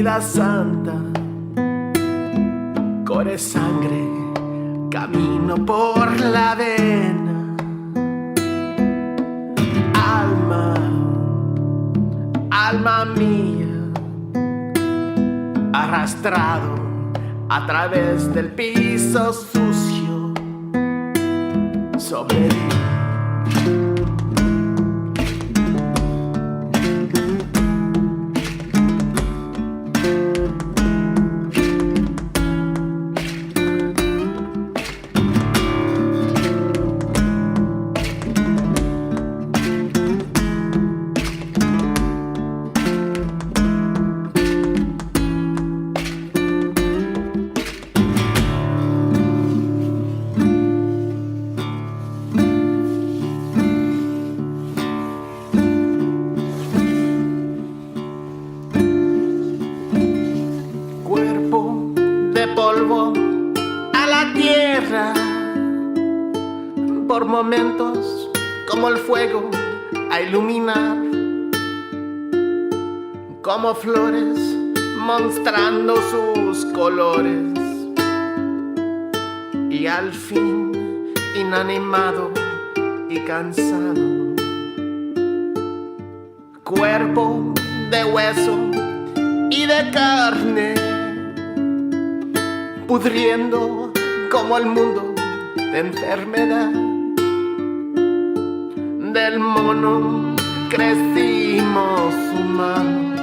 vida santa, core sangre, camino por la vena. Alma, alma mía, arrastrado a través del piso sucio, sobreviví. Por momentos como el fuego a iluminar, como flores mostrando sus colores, y al fin inanimado y cansado, cuerpo de hueso y de carne, pudriendo como el mundo de enfermedad. Del mono crecimos humano,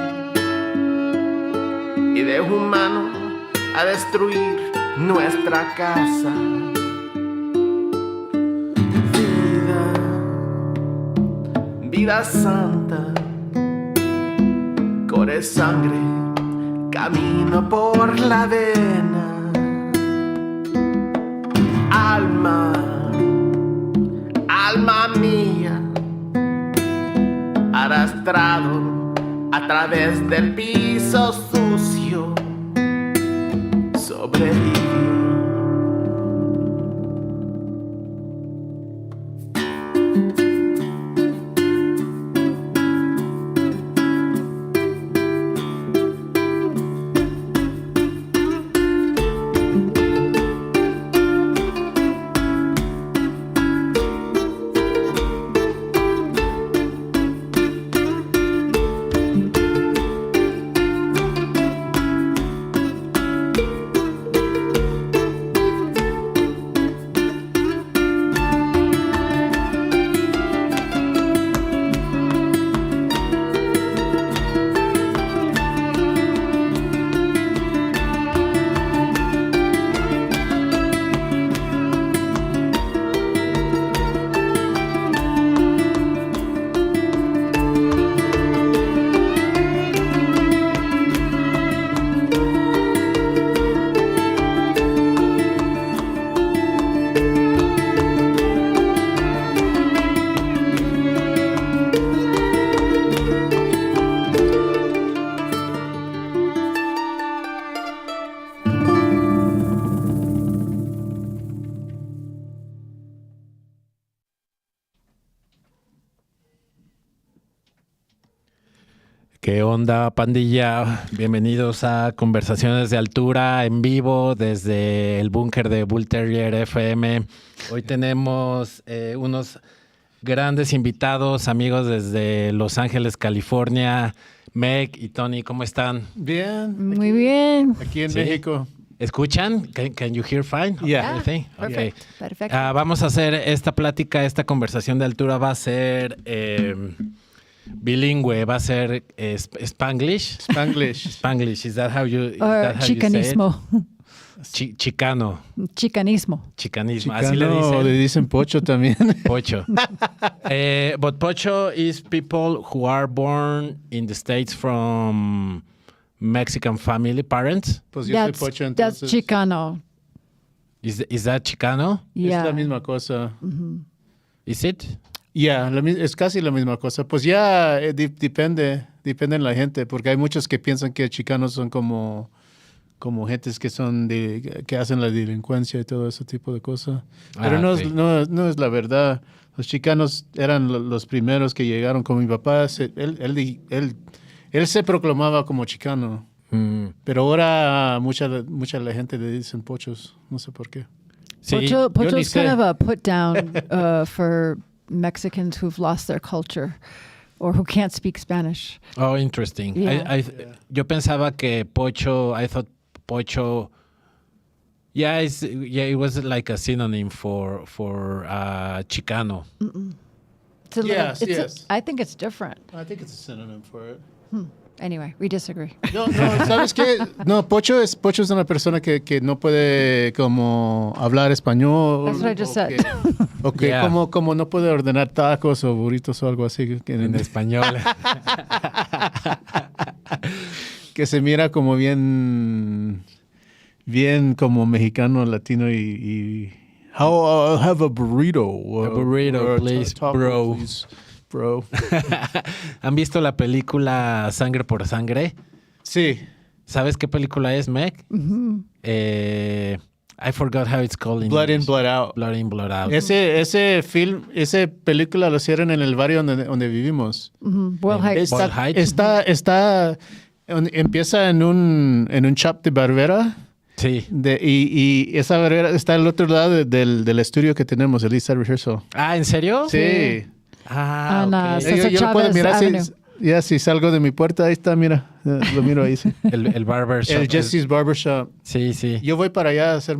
y de humano a destruir nuestra casa. Vida, vida santa, core sangre, camino por la vena. Alma, alma mía, arrastrado a través del piso sucio, sobreviví. ¿Qué onda, pandilla? Bienvenidos a Conversaciones de Altura en vivo desde el búnker de Bull Terrier FM. Hoy tenemos unos grandes invitados, amigos desde Los Ángeles, California. Meg y Tony, ¿cómo están? Bien. Muy bien. Aquí en México. ¿Escuchan? Can you hear fine? Yeah. Okay. Perfect. Perfecto. Vamos a hacer esta plática, esta conversación de altura va a ser bilingüe, va a ser Spanglish. Spanglish. Is that how you? Chicanismo. Chicano. Chicanismo. Chicanismo. Chicano, Así le dicen. le dicen pocho también. Pocho. But pocho is people who are born in the States from Mexican family, parents. Pues yo soy pocho, entonces. That's Chicano. Is that Chicano? Yeah. Es la misma cosa. Mm-hmm. Is it? Ya, es casi la misma cosa. Pues ya depende en la gente, porque hay muchos que piensan que chicanos son como gentes que son que hacen la delincuencia y todo ese tipo de cosas. Pero sí. no es la verdad. Los chicanos eran los primeros que llegaron. Con mi papá, él se proclamaba como chicano, Pero ahora mucha la gente le dicen pochos, no sé por qué. Sí, Pocho, yo ni pocho's kind sé. of a put down for Mexicans who've lost their culture or who can't speak Spanish. oh, interesting. Yeah. Yo pensaba que pocho, I thought pocho, it was like a synonym for Chicano. It's a Yes, it's yes. I think it's different. I think it's a synonym for it. Anyway, we disagree. No, ¿sabes qué? No, pocho es una persona que no puede como hablar español. That's what I just said. O que Yeah. como no puede ordenar tacos o burritos o algo así. En español. Que se mira como bien como mexicano, latino y how I'll have a burrito. A burrito, or a please, taco, bro. please, bro. ¿Han visto la película Sangre por Sangre? Sí. ¿Sabes qué película es, Meg? I forgot how it's called in Blood in, English. blood out. Blood in, Blood Out. Ese película lo hicieron en el barrio donde vivimos. Boyle Heights. Boyle Heights. Empieza en un shop de barbera. Sí. Y esa barbera está al otro lado del estudio que tenemos, el East Side Rehearsal. Ah, ¿en serio? Sí. Ah, On, ok. Cesar Yo lo puedo Chavez mirar Avenue. si salgo de mi puerta, ahí está, mira. Lo miro ahí, sí. El barber shop. El Jesse's Barbershop. Sí, sí. Yo voy para allá a hacer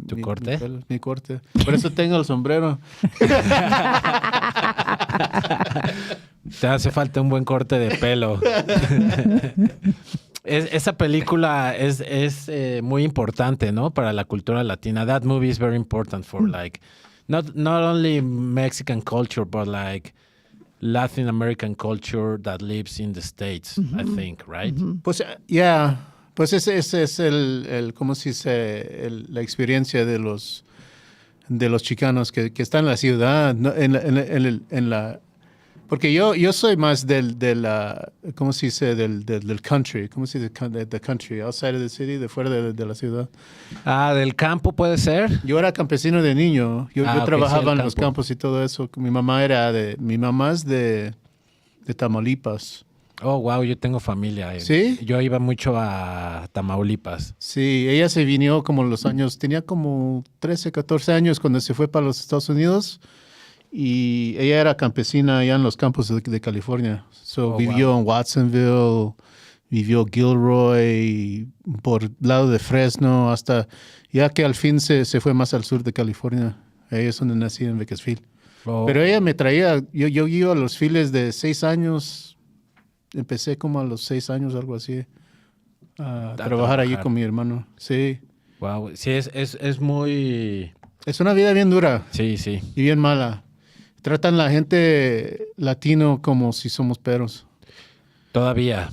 ¿Tu corte? Mi corte. Por eso tengo el sombrero. Te hace falta un buen corte de pelo. Esa película es muy importante, ¿no? Para la cultura latina. That movie is very important for like not only Mexican culture, but like Latin American culture that lives in the States, I think, right? Pues, pues ese es el ¿cómo se dice? La experiencia de los chicanos que están en la ciudad, ¿no? en la porque yo soy más de la, ¿cómo se dice? Del country, ¿cómo se dice? The country, outside of the city, de fuera de la ciudad. Ah, del campo puede ser. Yo era campesino de niño, yo Ok, trabajaba sí, en los campo. campos y todo eso. Mi mamá es de Tamaulipas. Oh, wow, yo tengo familia. ¿Sí? Yo iba mucho a Tamaulipas. Sí, ella se vino como los años, tenía como 13, 14 años cuando se fue para los Estados Unidos y ella era campesina allá en los campos de California. So, vivió en Watsonville, vivió Gilroy, por lado de Fresno, hasta ya que al fin se fue más al sur de California. Ella es donde nací en Bakersfield. Oh, Pero ella me traía, yo iba a los files de 6 años, empecé como a los 6 años, algo así, a trabajar allí con mi hermano. Sí, wow, sí, es muy... es una vida bien dura Sí, sí. y bien mala. Tratan la gente latino como si somos perros. Todavía.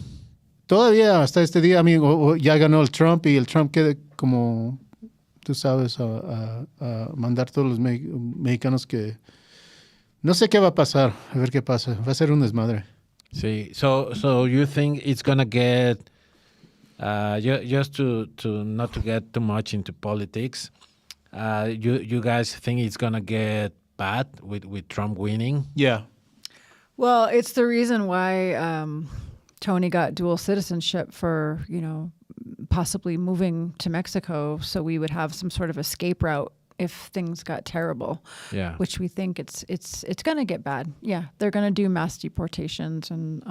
Todavía hasta este día, amigo, ya ganó el Trump y el Trump quiere como, tú sabes, a mandar todos los mexicanos que... No sé qué va a pasar, a ver qué pasa. Va a ser un desmadre. Sí. So you think it's gonna get... just to not to get too much into politics, you guys think it's gonna get bad with Trump winning? Yeah. Well, it's the reason why Tony got dual citizenship for, possibly moving to Mexico so we would have some sort of escape route if things got terrible. Yeah. Which we think it's going to get bad. Yeah, they're going to do mass deportations and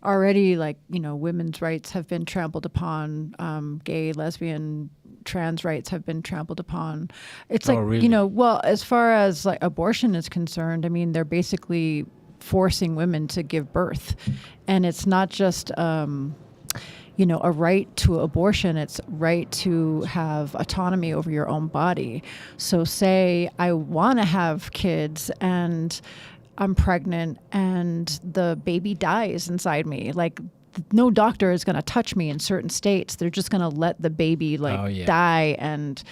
already women's rights have been trampled upon, gay, lesbian, trans rights have been trampled upon. It's like, really? Well, as far as like abortion is concerned, I mean, they're basically forcing women to give birth. And it's not just, a right to abortion. It's right to have autonomy over your own body. So say I want to have kids and I'm pregnant and the baby dies inside me. Like, no doctor is going to touch me in certain states. They're just going to let the baby die and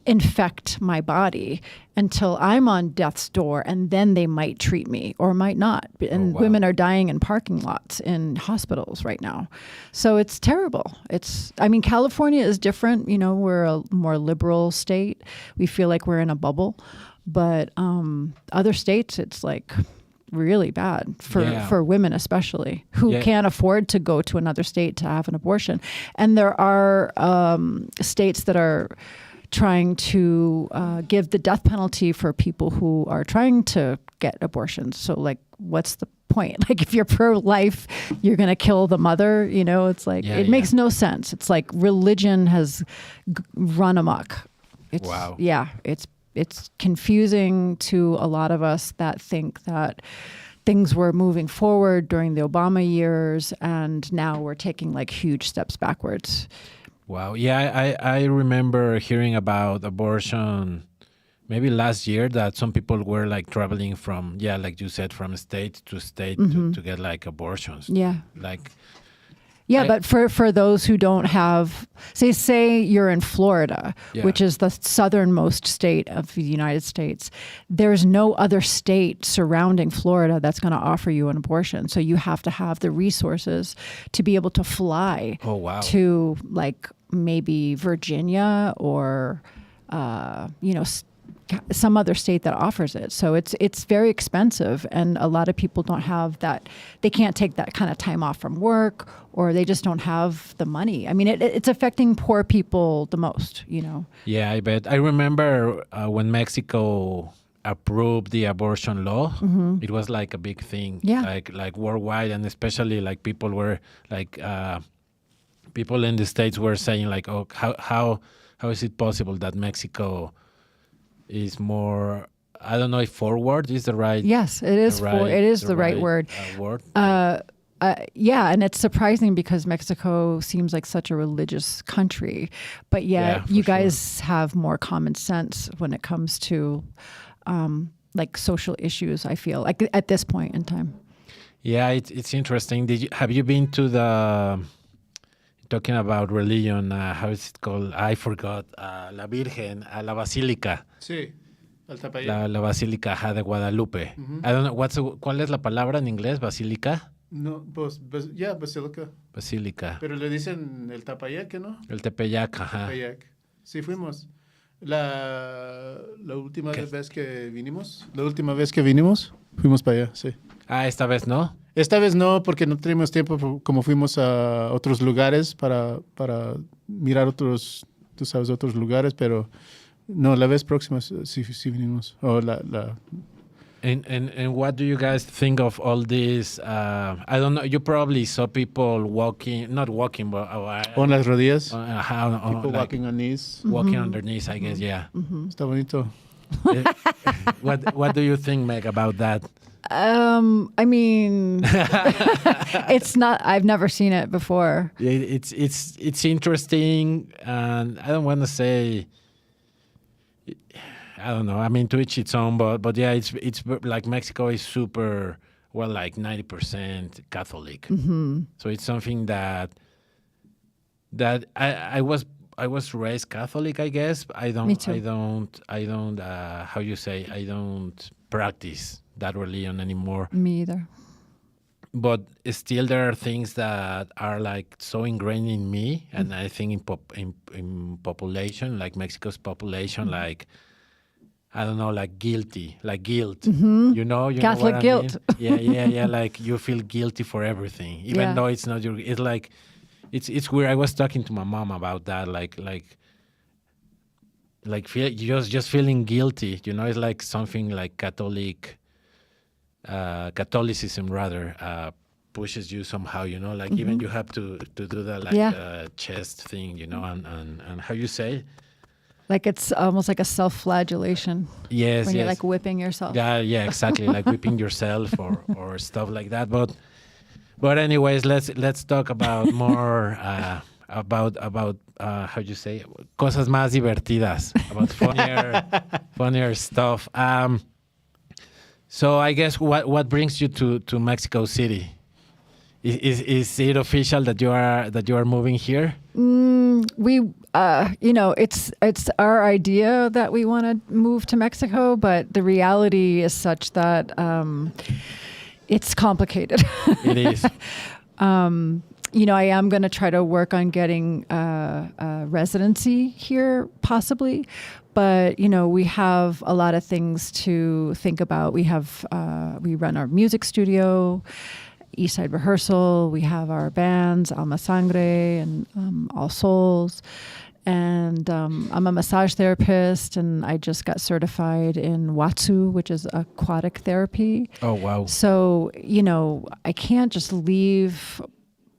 infect my body until I'm on death's door, and then they might treat me or might not. And women are dying in parking lots in hospitals right now. So it's terrible. California is different. We're a more liberal state. We feel like we're in a bubble. But other states, it's like really bad Yeah. for women, especially who Yeah. can't afford to go to another state to have an abortion. And there are states that are trying to give the death penalty for people who are trying to get abortions. So, like, what's the point? Like, if you're pro-life, you're going to kill the mother. You know, it's like Yeah, it makes no sense. It's like religion has run amok. It's, Wow. Yeah, it's confusing to a lot of us that think that things were moving forward during the Obama years, and now we're taking like huge steps backwards. Wow. Yeah, I remember hearing about abortion maybe last year that some people were like traveling from, like you said, from state to state to get like abortions. Yeah. Like, Yeah, but for those who don't have, say you're in Florida, Yeah. which is the southernmost state of the United States, there's no other state surrounding Florida that's going to offer you an abortion. So you have to have the resources to be able to fly Oh, wow. to like maybe Virginia or, some other state that offers it. So it's very expensive, and a lot of people don't have that. They can't take that kind of time off from work, or they just don't have the money. I mean, it's affecting poor people the most, you know. yeah, I bet. I remember when Mexico approved the abortion law, it was like a big thing, Yeah. like worldwide, and especially like people were like people in the States were saying like, oh, how is it possible that Mexico is more, I don't know if forward is the right Yes, it is. It is the right word. Word. Yeah, and it's surprising because Mexico seems like such a religious country, but yet Yeah, for you sure. guys have more common sense when it comes to like social issues. I feel like at this point in time. Yeah, it's interesting. Have you been to the, talking about religion, how is it called? I forgot. La Virgen, la Basílica. Sí, Alta La Basílica de Guadalupe. I don't know, ¿cuál es la palabra en inglés? Basílica. No, pues, Basílica. Basílica. Pero le dicen el Tapayac, ¿no? El Tepeyac, ajá. Tapayac. Sí, fuimos. La última vez que vinimos. La última vez que vinimos, fuimos para allá, sí. Ah, esta vez no. Esta vez no, porque no teníamos tiempo, como fuimos a otros lugares para mirar otros, tú sabes, otros lugares, pero no, la vez próxima sí vinimos. And what do you guys think of all this? I don't know. You probably saw people not walking, but On las rodillas, people people walking on knees. walking on their knees. I guess, yeah. Está bonito. What do you think, Meg, about that? I mean, it's not. I've never seen it before. It's interesting, and I don't want to say. I don't know. I mean, to each its own, but yeah, it's like Mexico is super like 90% Catholic. So it's something that I was raised Catholic, I guess. Me too. I don't. How you say? I don't practice that religion anymore. Me either. But still, there are things that are like so ingrained in me, and I think in population, like Mexico's population, like. I don't know, like guilt. You know Catholic what guilt. I mean? Yeah. Like you feel guilty for everything, even though it's not your. It's like, it's weird. I was talking to my mom about that, like just feeling guilty. You know, it's like something like Catholicism rather pushes you somehow. You know, like even you have to do that like chest thing. You know, and how you say. Like it's almost like a self-flagellation. Yes, when you're like whipping yourself. Yeah, exactly, like whipping yourself or stuff like that. But anyways, let's talk about more about how you say cosas más divertidas, about funnier stuff. So I guess what brings you to Mexico City? Is it official that you are moving here? We, it's our idea that we want to move to Mexico, but the reality is such that it's complicated. It is. I am going to try to work on getting a residency here, possibly. But, we have a lot of things to think about. We run our music studio, Eastside Rehearsal. We have our bands, Alma Sangre and All Souls. And I'm a massage therapist, and I just got certified in Watsu, which is aquatic therapy. Oh, wow. So, I can't just leave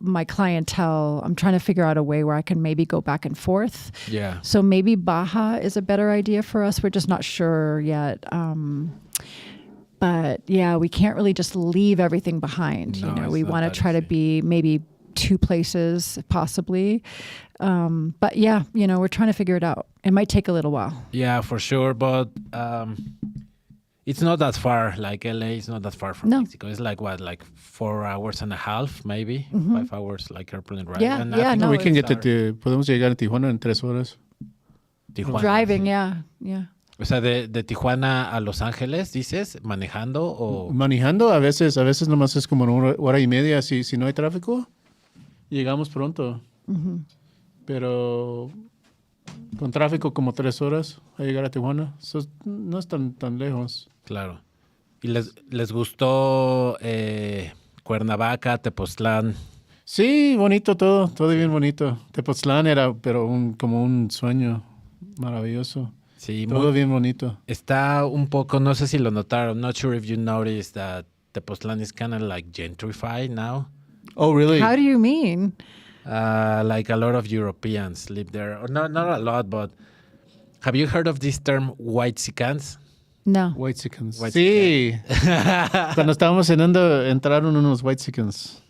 my clientele. I'm trying to figure out a way where I can maybe go back and forth. Yeah. So maybe Baja is a better idea for us. We're just not sure yet. But yeah, we can't really just leave everything behind. No, We it's not want to that try to easy. be maybe 2 places possibly. But yeah, we're trying to figure it out. It might take a little while. Yeah, for sure. But it's not that far. Like LA is not that far from No. Mexico. It's like what, like 4 hours and a half, maybe 5 hours, like airplane ride. Yeah, And I yeah, think no, We can it's get to podemos llegar a Tijuana en 3 horas. Tijuana. Driving, yeah. O sea, de Tijuana a Los Ángeles, dices, manejando o... Manejando a veces nomás es como 1 hora y media. Si no hay tráfico, llegamos pronto. Pero con tráfico como 3 horas a llegar a Tijuana. No es tan lejos. Claro. ¿Y les gustó Cuernavaca, Tepoztlán? Sí, bonito todo bien bonito. Tepoztlán era como un sueño maravilloso. Sí, Todo bien bonito. está un poco, no sé si lo notaron, not sure if you noticed that Tepoztlán is kind of like gentrified now. Oh, really? How do you mean? Like a lot of Europeans live there. Or not a lot, but have you heard of this term whitexicans? No. Whitexicans. White Sí. Cuando estábamos cenando, entraron unos whitexicans.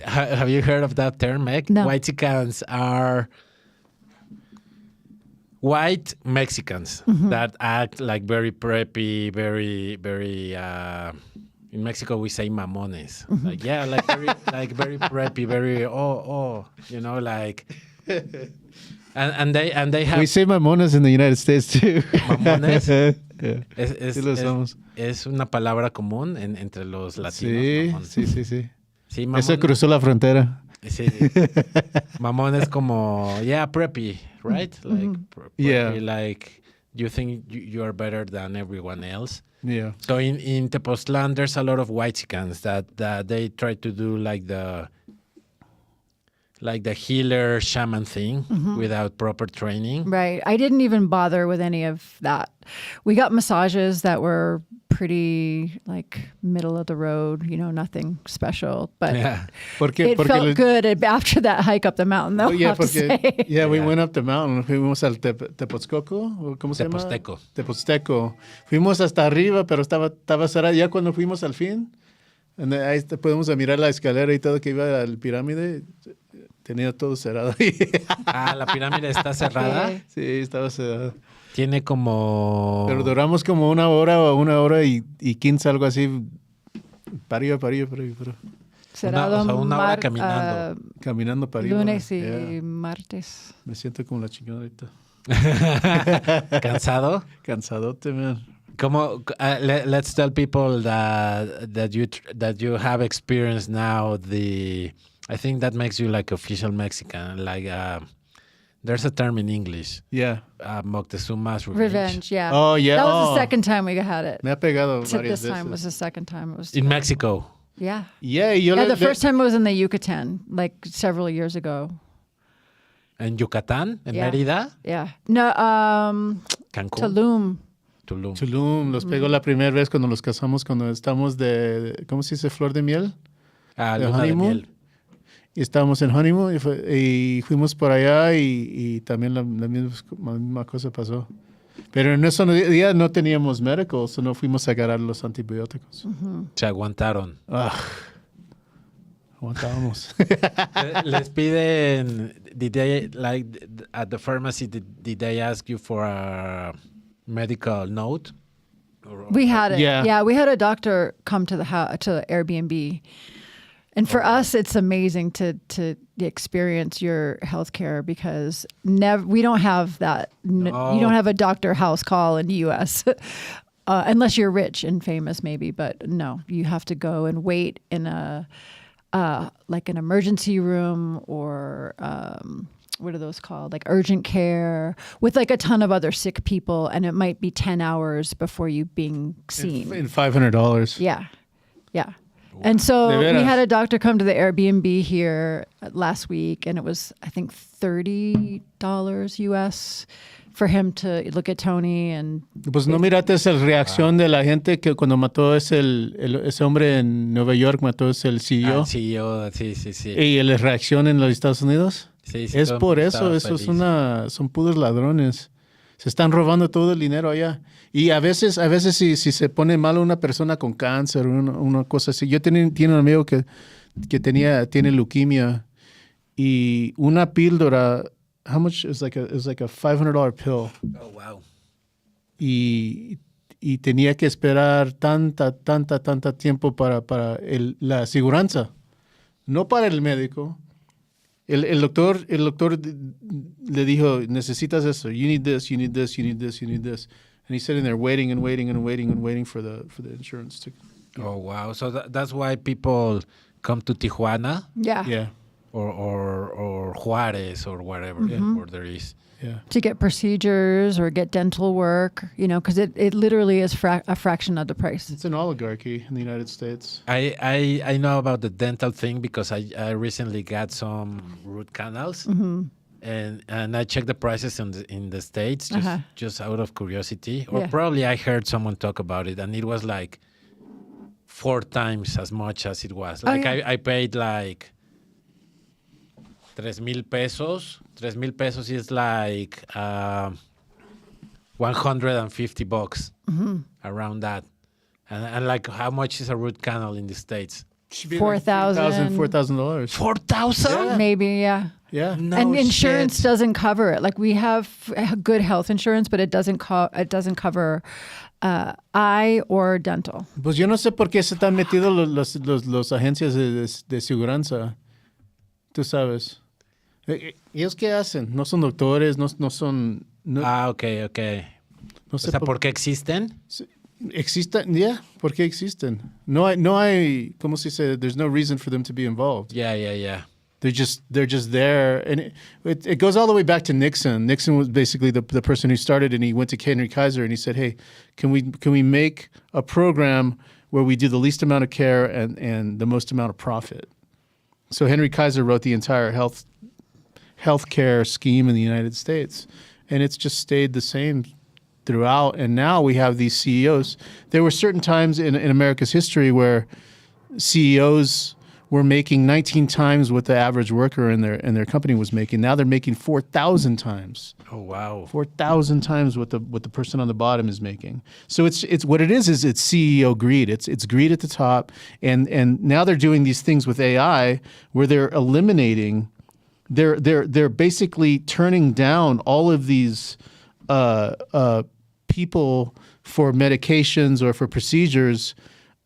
Have you heard of that term, Meg? No. Whitexicans are white Mexicans that act like very preppy, very, very. In Mexico, we say mamones. Like very preppy, very like. And they have We say mamones in the United States too. mamones. Yeah. Es, Sí lo usamos. es una palabra común entre los latinos. Sí, mamón. sí. Sí, mamón. Eso cruzó la frontera. Sí. Mamón es como, preppy, right? Like, preppy, Yeah. like, you think you are better than everyone else. Yeah. So in Tepoztlán, there's a lot of whitexicans that they try to do like the healer shaman thing without proper training. Right. I didn't even bother with any of that. We got massages that were pretty like middle of the road, nothing special. But Yeah. it felt good after that hike up the mountain, though. Oh, yeah, I have to say. yeah, we went up the mountain. Fuimos al Tepozcoco, ¿cómo se llama? Tepozteco. Tepozteco. Fuimos hasta arriba, pero estaba cerrado. Ya cuando fuimos al fin, ahí podemos mirar la escalera y todo que iba al pirámide. Tenía todo cerrado. La pirámide está cerrada. Sí, estaba cerrado. Tiene como... Pero duramos como 1 hora o 1 hora y 15, algo así. Para arriba. Cerrado o sea, 1 hora caminando. Caminando para arriba. Lunes y Yeah. martes. Me siento como la chingada ahorita. ¿Cansado? Cansadote, man. Como, let's tell people that you have experienced now I think that makes you like official Mexican. Like there's a term in English. Yeah. Moctezuma's Revenge, yeah. Oh, yeah. That was Oh. the second time we had it. Me ha pegado Except varias this time veces. was the second time. It was In Mexico. Yeah. Yeah, yo Yeah, the first time was in the Yucatan, like several years ago. En Yucatán, en Yeah. Mérida, Yeah. No, Cancún, Tulum. Tulum, los pegó la primera vez cuando los casamos, cuando estamos ¿cómo se dice? Flor de miel. Ah, ¿De luna de honeymoon? miel. Y estábamos en honeymoon y fuimos por allá y también la misma cosa pasó. Pero en ese día no teníamos médicos, no fuimos a agarrar los antibióticos. Se aguantaron. Aguantábamos. Les piden, did they, like, at the pharmacy, did they ask you for a medical note? We had it. Yeah. Yeah, we had a doctor come to the house, to the Airbnb. And for us, it's amazing to experience your healthcare because we don't have that. You don't have a doctor house call in the U.S. Unless you're rich and famous, maybe. But no, you have to go and wait in like an emergency room or what are those called? Like urgent care with like a ton of other sick people, and it might be 10 hours before you being seen. In $500. Yeah. Yeah. And so De we veras. had a doctor come to the Airbnb here last week, and it was, I think, $30 US for him to look at Tony. And Pues no miraste esa reacción de la gente que cuando mató ese hombre en Nueva York, mató ese el CEO. CEO, sí, sí, sí. Y la reacción en los Estados Unidos. Sí, sí, Es todo el por mundo eso, estaba eso feliz. son puros ladrones. Se están robando todo el dinero allá. Y a veces si se pone mal una persona con cáncer, una cosa así. Yo tiene un amigo que tiene leuquimia y una píldora, how much? It was like a $500 pill. Oh, wow. Y tenía que esperar tanta tiempo para la aseguranza. No para el médico. El doctor le dijo, necesitas eso. You need this, you need this, you need this, you need this. And he's sitting there waiting for the insurance to. Oh, wow. So that's why people come to Tijuana Yeah. or Juarez or wherever where there is. Yeah. to get procedures or get dental work, because it literally is a fraction of the price. It's an oligarchy in the United States. I know about the dental thing because I recently got some root canals, and I checked the prices in the States just out of curiosity, or Yeah. probably I heard someone talk about it, and it was like 4 times as much as it was. Like yeah. I paid like 3,000 pesos. 3,000 pesos is like $150 around that. And like, how much is a root canal in the States? Should be $4,000. $4,000. 4,000? Maybe, yeah. Yeah. No And insurance shit. doesn't cover it. Like we have good health insurance, but it doesn't cover eye or dental. Pues yo no sé por qué se están metidos los agencias de seguranza. Tú sabes. ¿Ellos qué hacen? No son doctores, no son. No, Okay. no O sé sea, ¿por qué existen? existen. Yeah, ¿por qué existen? No hay, ¿cómo se dice? There's no reason for them to be involved. Yeah. They're just there, and it goes all the way back to Nixon. Nixon was basically the person who started, and he went to Henry Kaiser and he said, "Hey, can we make a program where we do the least amount of care and the most amount of profit?" So Henry Kaiser wrote the entire healthcare scheme in the United States, and it's just stayed the same throughout. And now we have these CEOs. There were certain times in America's history where CEOs were making 19 times what the average worker in their company was making. Now they're making 4,000 times. Oh, wow. 4,000 times what the person on the bottom is making. So it's what it is it's CEO greed. It's greed at the top, and now they're doing these things with AI where they're eliminating. They're basically turning down all of these people for medications or for procedures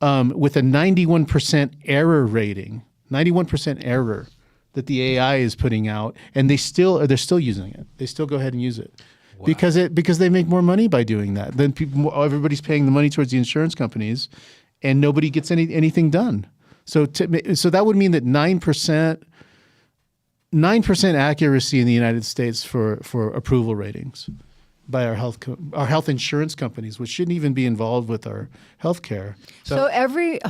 with a 91% error rating, 91% error that the AI is putting out, and they're still using it. They still go ahead and use it. Wow. Because they make more money by doing that. Then everybody's paying the money towards the insurance companies, and nobody gets anything done. So that would mean that 9% accuracy in the United States for approval ratings by our health insurance companies, which shouldn't even be involved with our health care. So every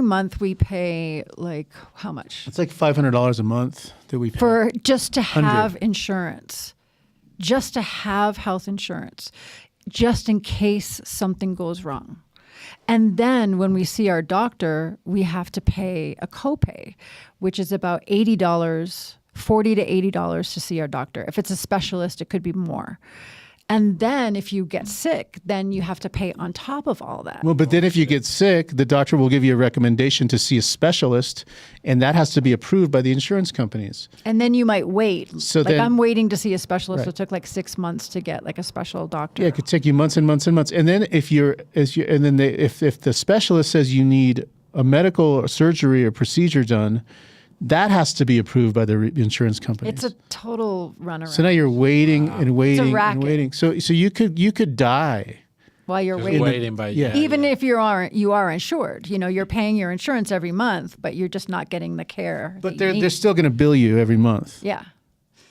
month we pay like how much? It's like $500 a month that we pay. For just to have 100. insurance, just to have health insurance, just in case something goes wrong. And then when we see our doctor, we have to pay a copay, which is about $80, $40 to $80 to see our doctor. If it's a specialist, it could be more. And then if you get sick, then you have to pay on top of all that. Well, but then if you get sick, the doctor will give you a recommendation to see a specialist, and that has to be approved by the insurance companies. And then you might wait. So like then- I'm waiting to see a specialist. Right. It took like 6 months to get like a special doctor. Yeah, it could take you months and months and months. And then if the specialist says you need a medical or surgery or procedure done, that has to be approved by the insurance companies. It's a total runaround. So now you're waiting and waiting and racket. waiting. So you could die. while you're Just waiting. waiting by yeah. Even if you are insured, you're paying your insurance every month, but you're just not getting the care. But that you they're need. still going to bill you every month. Yeah.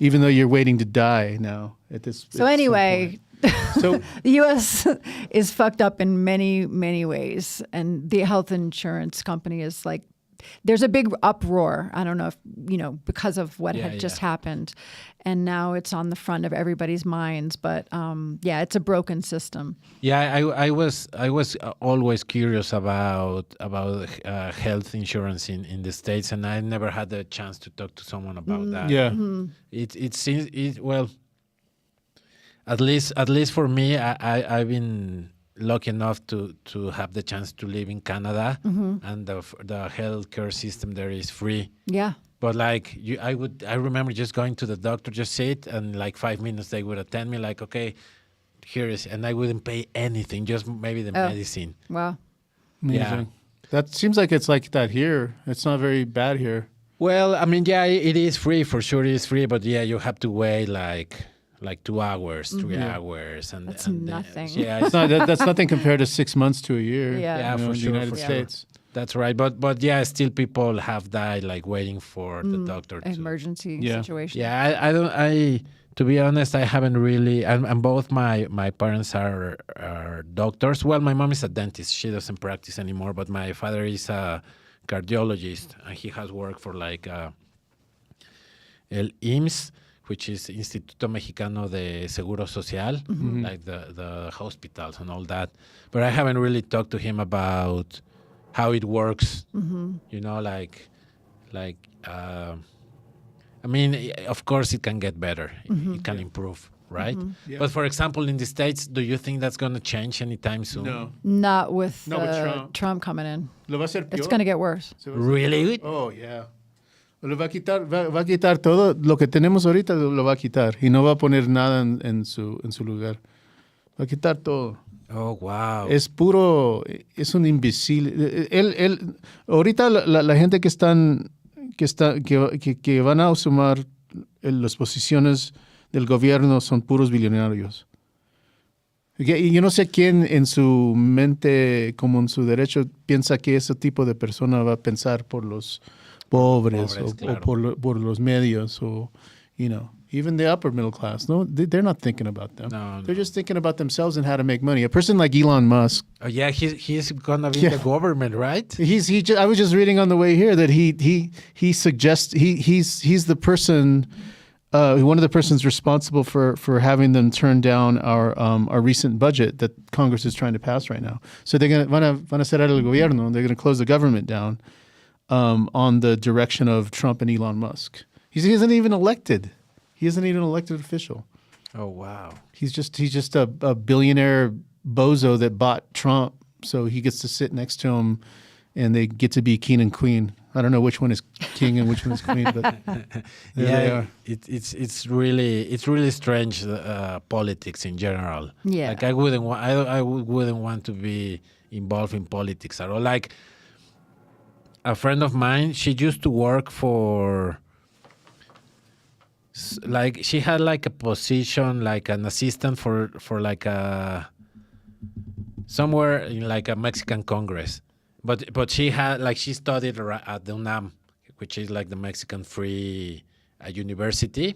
even though you're waiting to die now at this. So at some anyway, point. So the U.S. is fucked up in many, many ways. And the health insurance company is like, there's a big uproar. I don't know if, because of what had just happened. And now it's on the front of everybody's minds. But it's a broken system. Yeah, I was always curious about health insurance in the States, and I never had the chance to talk to someone about that. yeah, It seems well. At least for me, I've been lucky enough to have the chance to live in Canada, and the healthcare system there is free. Yeah. But like I remember just going to the doctor, just sit, and like 5 minutes they would attend me. Like, okay, here is, and I wouldn't pay anything, just maybe the medicine. Wow. amazing. Yeah. That seems like it's like that here. It's not very bad here. Well, I mean, yeah, it is free for sure. It is free, but yeah, you have to wait like 2 hours, 3 hours, and That's and, nothing. Yeah, It's not, that's nothing compared to 6 months to a year. Yeah. Yeah, for in sure, the United for States. that's right. But yeah, still people have died like waiting for the doctor to. Emergency Yeah. situation. Yeah, I don't. To be honest, I haven't really. And both my parents are doctors. Well, my mom is a dentist. She doesn't practice anymore. But my father is a cardiologist, and he has worked for like el IMSS, which is Instituto Mexicano de Seguro Social, like the hospitals and all that. But I haven't really talked to him about how it works. I mean, of course, it can get better. It can improve, right? Yeah. But for example, in the States, do you think that's going to change anytime soon? No. Not with, Not with Trump. Coming in. Lo va a hacer It's peor. going to get worse. Really? Oh, yeah. Lo va a quitar todo lo que tenemos ahorita, lo va a quitar y no va a poner nada en su lugar. Va a quitar todo. Oh, wow. Es puro, es un imbécil. Ahorita la gente que van a asumir las posiciones del gobierno son puros billonarios. Y yo no sé quién en su mente, como en su derecho, piensa que ese tipo de persona va a pensar por los pobres claro. o por los medios o, even the upper middle class. No, they're not thinking about them. No, They're no. just thinking about themselves and how to make money. A person like Elon Musk, Oh, yeah, he's going to be in the government, right? I was just reading on the way here that he suggests he's the person, one of the persons responsible for having them turn down our recent budget that Congress is trying to pass right now. So they're van a cerrar el gobierno. They're going to close the government down on the direction of Trump and Elon Musk. He isn't even elected. He isn't even an elected official. Oh, wow. He's just a billionaire bozo that bought Trump, so he gets to sit next to him, and they get to be king and queen. I don't know which one is king and which one is queen, but there they are. It's really strange politics in general. Yeah. Like I wouldn't want to be involved in politics at all. Like a friend of mine, she used to work for. Like she had like a position, like an assistant for like a somewhere in like a Mexican Congress, but she had like she studied at the UNAM, which is like the Mexican free university,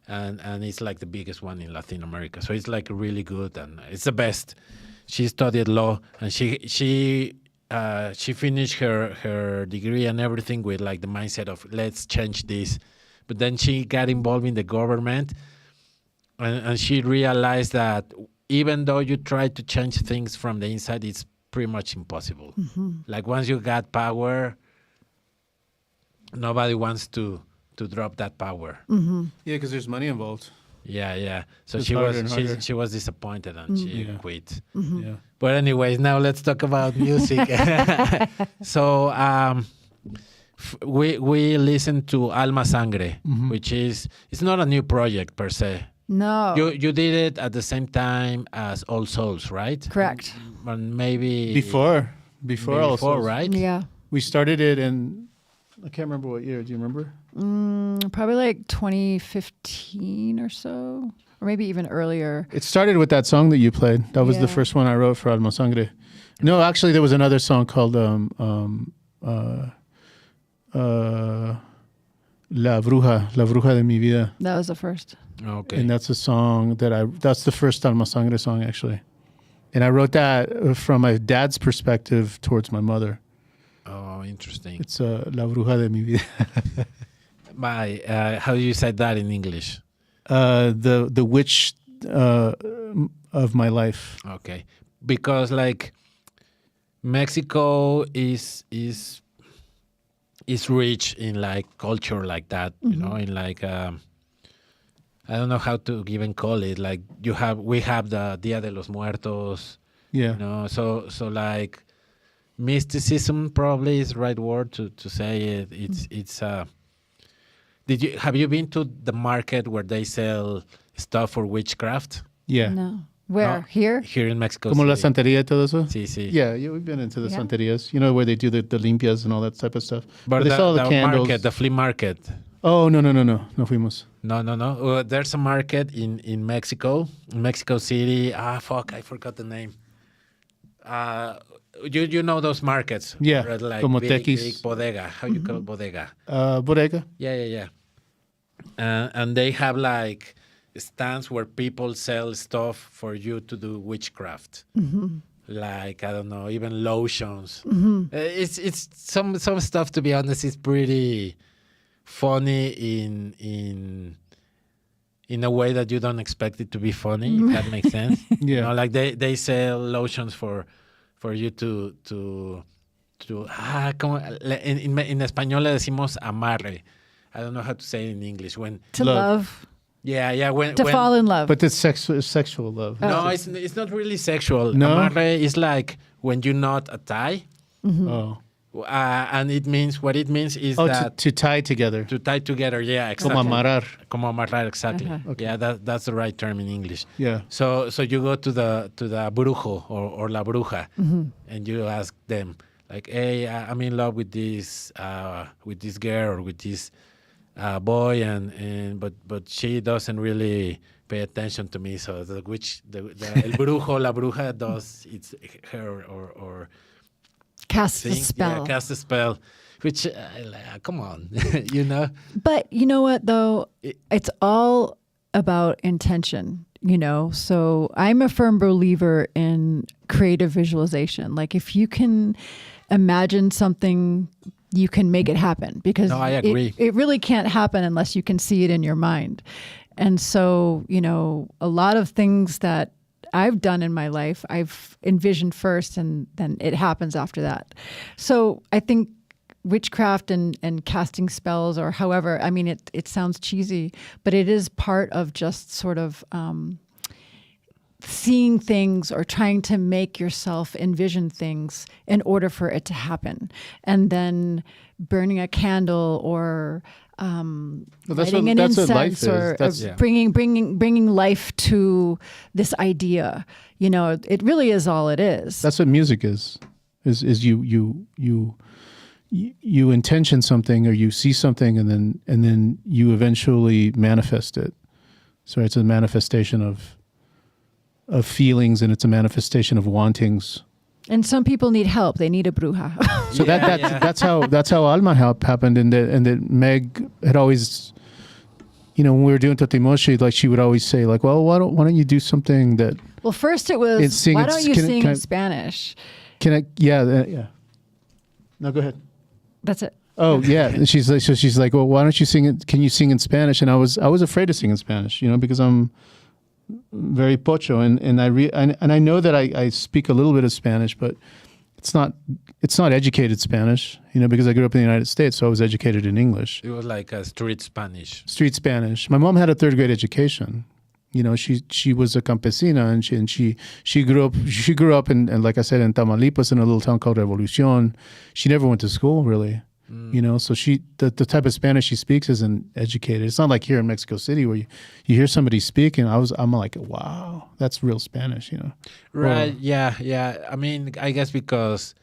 and it's like the biggest one in Latin America. So it's like really good and it's the best. She studied law and she finished her degree and everything with like the mindset of let's change this. But then she got involved in the government, and she realized that even though you try to change things from the inside, it's pretty much impossible. Like once you got power, nobody wants to drop that power. Yeah, because there's money involved. Yeah. So It's she harder and harder. she was disappointed and she quit. Yeah. But anyways, now let's talk about music. So we listened to Alma Sangre, which is it's not a new project per se. No. You did it at the same time as All Souls, right? Correct. But maybe Before also. right? Yeah. We started it in, I can't remember what year. Do you remember? Probably like 2015 or so, or maybe even earlier. It started with that song that you played. That was the Yeah. first one I wrote for Alma Sangre. No, actually, there was another song called La Bruja de mi vida. That was the first. Okay. And that's a song that's the first Alma Sangre song, actually. And I wrote that from my dad's perspective towards my mother. Oh, interesting. It's La Bruja de mi vida. How do you say that in English? The witch of my life. Okay. Because like Mexico is rich in like culture like that, you know, in like I don't know how to even call it. Like we have the Dia de los Muertos, Yeah. you know. So like mysticism probably is the right word to say it. It's have you been to the market where they sell stuff for witchcraft? Yeah. No. Where? No. Here? Here in Mexico Como la City. santería y todo eso? Sí, sí. Yeah, we've been into the Yeah. santerías. You know, where they do the limpias and all that type of stuff. But they the, sell the candles. market, the flea market. Oh, no. No fuimos. No. There's a market in Mexico City. I forgot the name. You know those markets? Yeah, where like como big tequis. bodega. How you call it? Bodega? Bodega? Yeah. And they have like stands where people sell stuff for you to do witchcraft. Like, I don't know, even lotions. It's some stuff, to be honest, is pretty funny in a way that you don't expect it to be funny, if that makes sense. Yeah. You know, like they sell lotions for you to como, en español le decimos amarre. I don't know how to say it in English. When To Love. love. yeah, when To fall in love. But it's sexual love. no, it's not really sexual. No? Amarre is like when you knot a tie, Oh. and it means is Oh, that to tie together. to tie together. Yeah, exactly. Como amarrar. Como amarrar, exactly. Okay. Yeah, that's the right term in English. Yeah. So you go to the brujo or la bruja, and you ask them like, "Hey, I'm in love with this girl or with this boy, but she doesn't really pay attention to me. So the el brujo, la bruja does it's her or Cast the thing, spell. yeah, cast a spell." Which, come on, you know. But you know what, though? It's all about intention, you know? So I'm a firm believer in creative visualization. Like, if you can imagine something, you can make it happen, because No, I agree. It really can't happen unless you can see it in your mind. And so, you know, a lot of things that I've done in my life, I've envisioned first, and then it happens after that. So I think witchcraft and casting spells, or however, I mean, it sounds cheesy, but it is part of just sort of seeing things or trying to make yourself envision things in order for it to happen. And then burning a candle or that's lighting an what life incense is. or That's- Yeah. bringing life to this idea. You know, it really is all it is. That's what music is you intention something, or you see something, and then you eventually manifest it. So it's a manifestation of feelings, and it's a manifestation of wantings. And some people need help. They need a bruja. So that's how Alma happened, and that Meg had always, you know, when we were doing Totimoshi, like she would always say, like, well, why don't you do something that Well, first it was, It's sing- why it's- don't you can I- sing can I- in Spanish? can I? Yeah. No, go ahead. That's it. Oh yeah, and she's like, well, why don't you sing it? Can you sing in Spanish? And I was afraid to sing in Spanish, you know, because I'm very pocho, and I know that I speak a little bit of Spanish, but it's not educated Spanish, you know, because I grew up in the United States, so I was educated in English, It was like a street Spanish. street Spanish. My mom had a third grade education. You know, she was a campesina, and she grew up in like I said, in Tamaulipas, in a little town called Revolucion. She never went to school, really. You know, so the type of Spanish she speaks isn't educated. It's not like here in Mexico City where you hear somebody speak, and I'm like, wow, that's real Spanish, you know. Right. Yeah. I mean, I guess because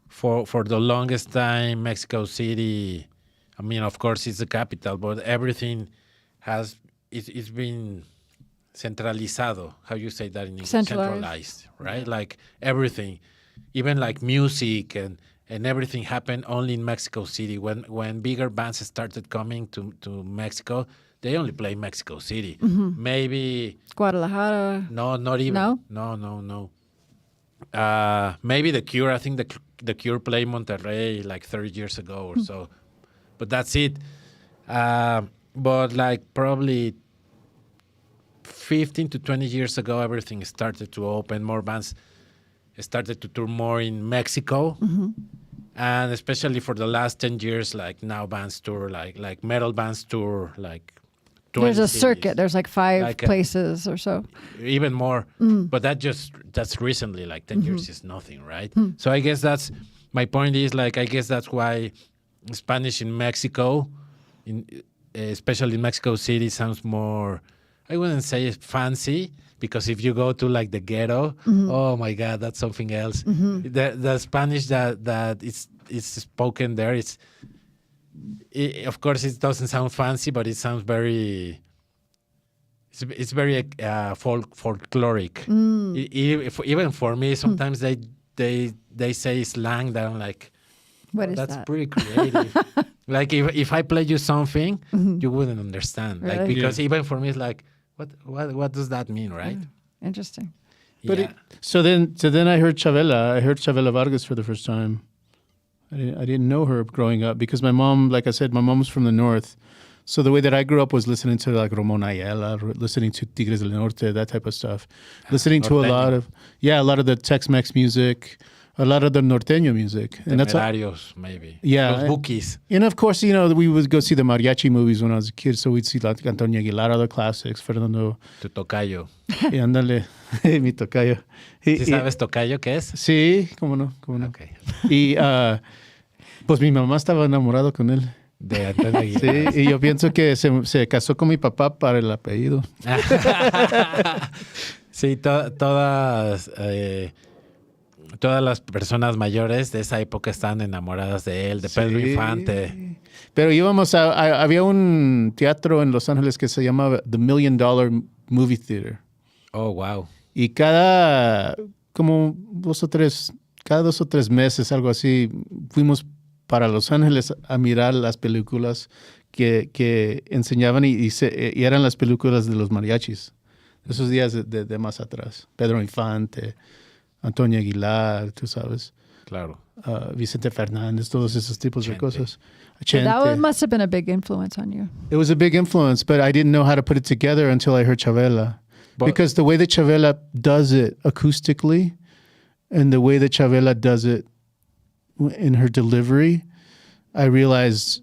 for the longest time, Mexico City, I mean, of course, it's the capital, but everything it's been centralizado. How you say that in English? Centralized. Right? Like everything, even like music and everything happened only in Mexico City. When bigger bands started coming to Mexico, they only play Mexico City. Maybe Guadalajara. no, not even. No. Maybe The Cure. I think the Cure played Monterrey like 30 years ago or so, but that's it. But like probably 15 to 20 years ago, everything started to open. More bands started to tour more in Mexico. And especially for the last 10 years, like now bands tour, like metal bands tour, like 20 There's a cities. circuit. There's like 5 Like places or so. Even more. But that's recently, like 10 years is nothing, right? So I guess that's, my point is like, I guess that's why Spanish in Mexico, especially in Mexico City, sounds more, I wouldn't say fancy, because if you go to like the ghetto, oh my God, that's something else. The Spanish that is spoken there, of course it doesn't sound fancy, but it sounds very, it's very folkloric. Even for me, sometimes they say slang that I'm like, What is that's that? pretty creative. Like if I play you something, you wouldn't understand. Like Really? because even for me, it's like, what does that mean, right? Interesting. But Yeah. so then I heard Chavela. I heard Chavela Vargas for the first time. I didn't know her growing up because my mom, like I said, my mom was from the north. So the way that I grew up was listening to like Ramon Ayala, listening to Tigres del Norte, that type of stuff. Listening to a lot of the Tex-Mex music, a lot of the norteño music. And that's Temerarios, maybe. Yeah. Los Bookies. And of course, we would go see the mariachi movies when I was a kid. So we'd see like Antonio Aguilar, other classics, Fernando. Tu tocayo. Y ándale, mi tocayo. ¿Sí sabes tocayo qué es? Sí, cómo no. Okay. Y pues mi mamá estaba enamorado con él. De Antonio Aguilar. Sí, y yo pienso que se casó con mi papá para el apellido. Sí, todas las personas mayores de esa época están enamoradas de él, de Pedro Sí. Infante. Pero íbamos había un teatro en Los Ángeles que se llamaba The $1 Million Movie Theater. Oh, wow. Y cada 2 o 3 meses, algo así, fuimos para Los Ángeles a mirar las películas que enseñaban y eran las películas de los mariachis. Esos días de más atrás. Pedro Infante, Antonio Aguilar, tú sabes. Claro. Vicente Fernández, todos esos tipos de Chente. cosas. So that Chente. must have been a big influence on you. It was a big influence, but I didn't know how to put it together until I heard Chavela. But- Because the way that Chavela does it acoustically and the way that Chavela does it in her delivery, I realized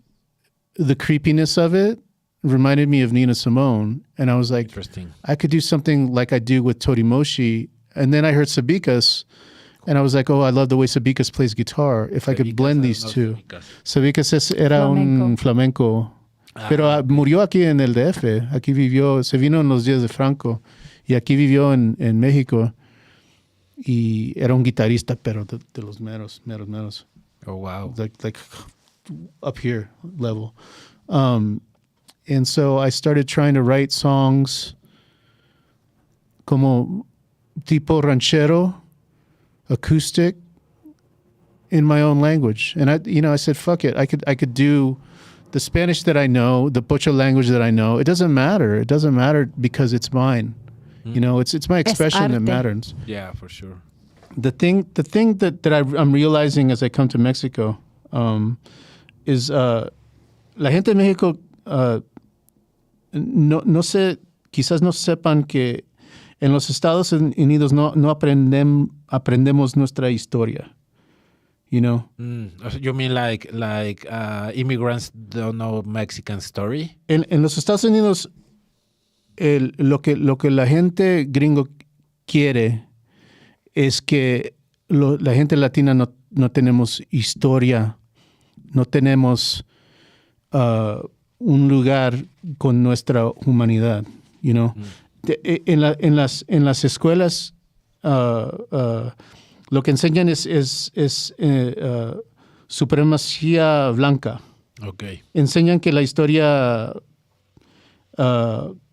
the creepiness of it reminded me of Nina Simone. And I was like, Interesting. I could do something like I do with Totimoshi. And then I heard Sabicas, and I was like, oh, I love the way Sabicas plays guitar. If I could blend these two. Sabicas era un flamenco. Pero murió aquí en el DF. Aquí vivió, se vino en los días de Franco. Y aquí vivió en México. Y era un guitarrista, pero de los meros. Oh, wow. Like up here level. And so I started trying to write songs como tipo ranchero, acoustic, in my own language. And I said, fuck it. I could do the Spanish that I know, the Pocho language that I know. It doesn't matter. It doesn't matter because it's mine. It's my expression that arte. matters. Yeah, for sure. The thing that I'm realizing as I come to Mexico is la gente de México no sé, quizás no sepan que en los Estados Unidos no aprendemos nuestra historia. You know? You mean like immigrants don't know Mexican story? En los Estados Unidos lo que la gente gringo quiere es que la gente latina no tenemos historia, no tenemos un lugar con nuestra humanidad, you know. En las escuelas lo que enseñan es supremacía blanca. Okay. Enseñan que la historia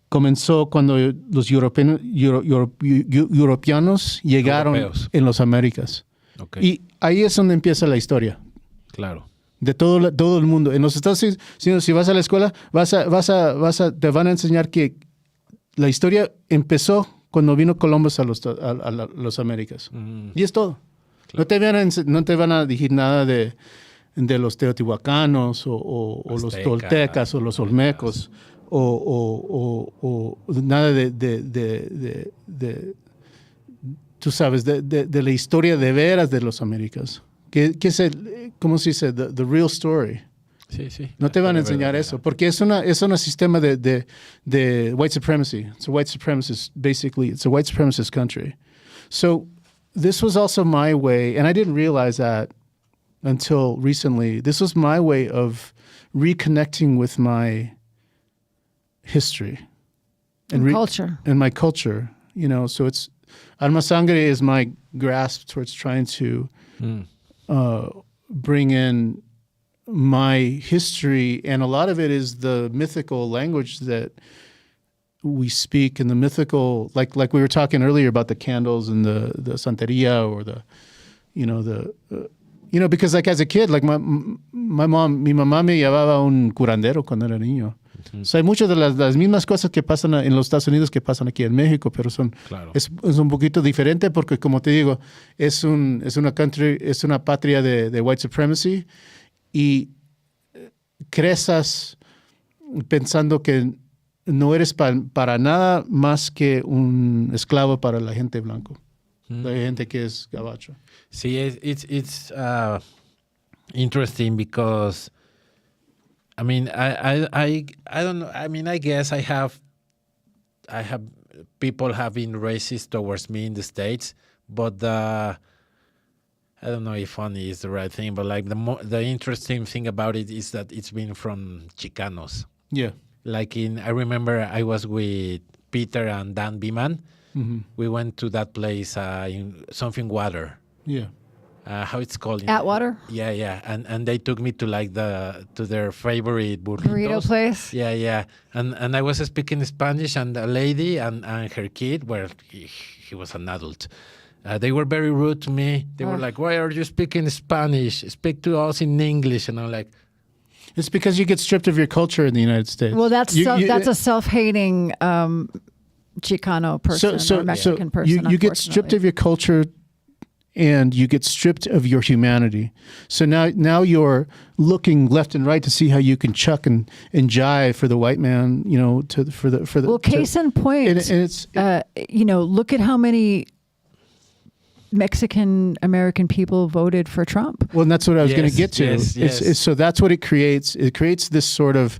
comenzó cuando los europeanos llegaron Europeos. en las Américas. Okay. Y ahí es donde empieza la historia. Claro. De todo el mundo. En los Estados Unidos, si vas a la escuela, te van a enseñar que la historia empezó cuando vino Columbus a los Américas. Y es todo. Claro. No te van a decir nada de los teotihuacanos o los toltecas o los olmecos o nada de tú sabes, de la historia de veras de los Américas. Que es ¿cómo se dice? The real story. Sí, sí. No te van a enseñar eso, porque es un sistema de white supremacy. It's a white supremacist country. So this was also my way, and I didn't realize that until recently. This was my way of reconnecting with my history And culture. And my culture. So it's Alma Sangre is my grasp towards trying to bring in my history, and a lot of it is the mythical language that we speak, and the mythical, like we were talking earlier about the candles and the santeria, or because like as a kid, like mi mamá me llevaba un curandero cuando era niño. So hay muchas de las mismas cosas que pasan en los Estados Unidos que pasan aquí en México, pero Claro. es un poquito diferente porque, como te digo, es una patria de white supremacy, y creces pensando que no eres para nada más que un esclavo para la gente blanco, la gente que es gabacho. See, it's interesting because, I mean, I don't know. I mean, I guess I have people have been racist towards me in the States, but I don't know if funny is the right thing, but like the interesting thing about it is that it's been from Chicanos. Yeah. Like I remember I was with Peter and Dan Beeman. Mm-hmm. We went to that place in something water. Yeah. How it's called? Atwater? Yeah. And they took me to to their favorite Burrito place? Yeah. And I was speaking Spanish, and a lady and her kid, he was an adult. They were very rude to me. They were like, "Why are you speaking Spanish? Speak to us in English." And I'm like, it's because you get stripped of your culture in the United States. Well, that's a self-hating Chicano person or Mexican person. You get stripped of your culture, and you get stripped of your humanity. So now you're looking left and right to see how you can chuck and jive for the white man, for the. Well, case in point, and it's look at how many Mexican American people voted for Trump. Well, and that's what I was going to get to. Yes. So that's what it creates. It creates this sort of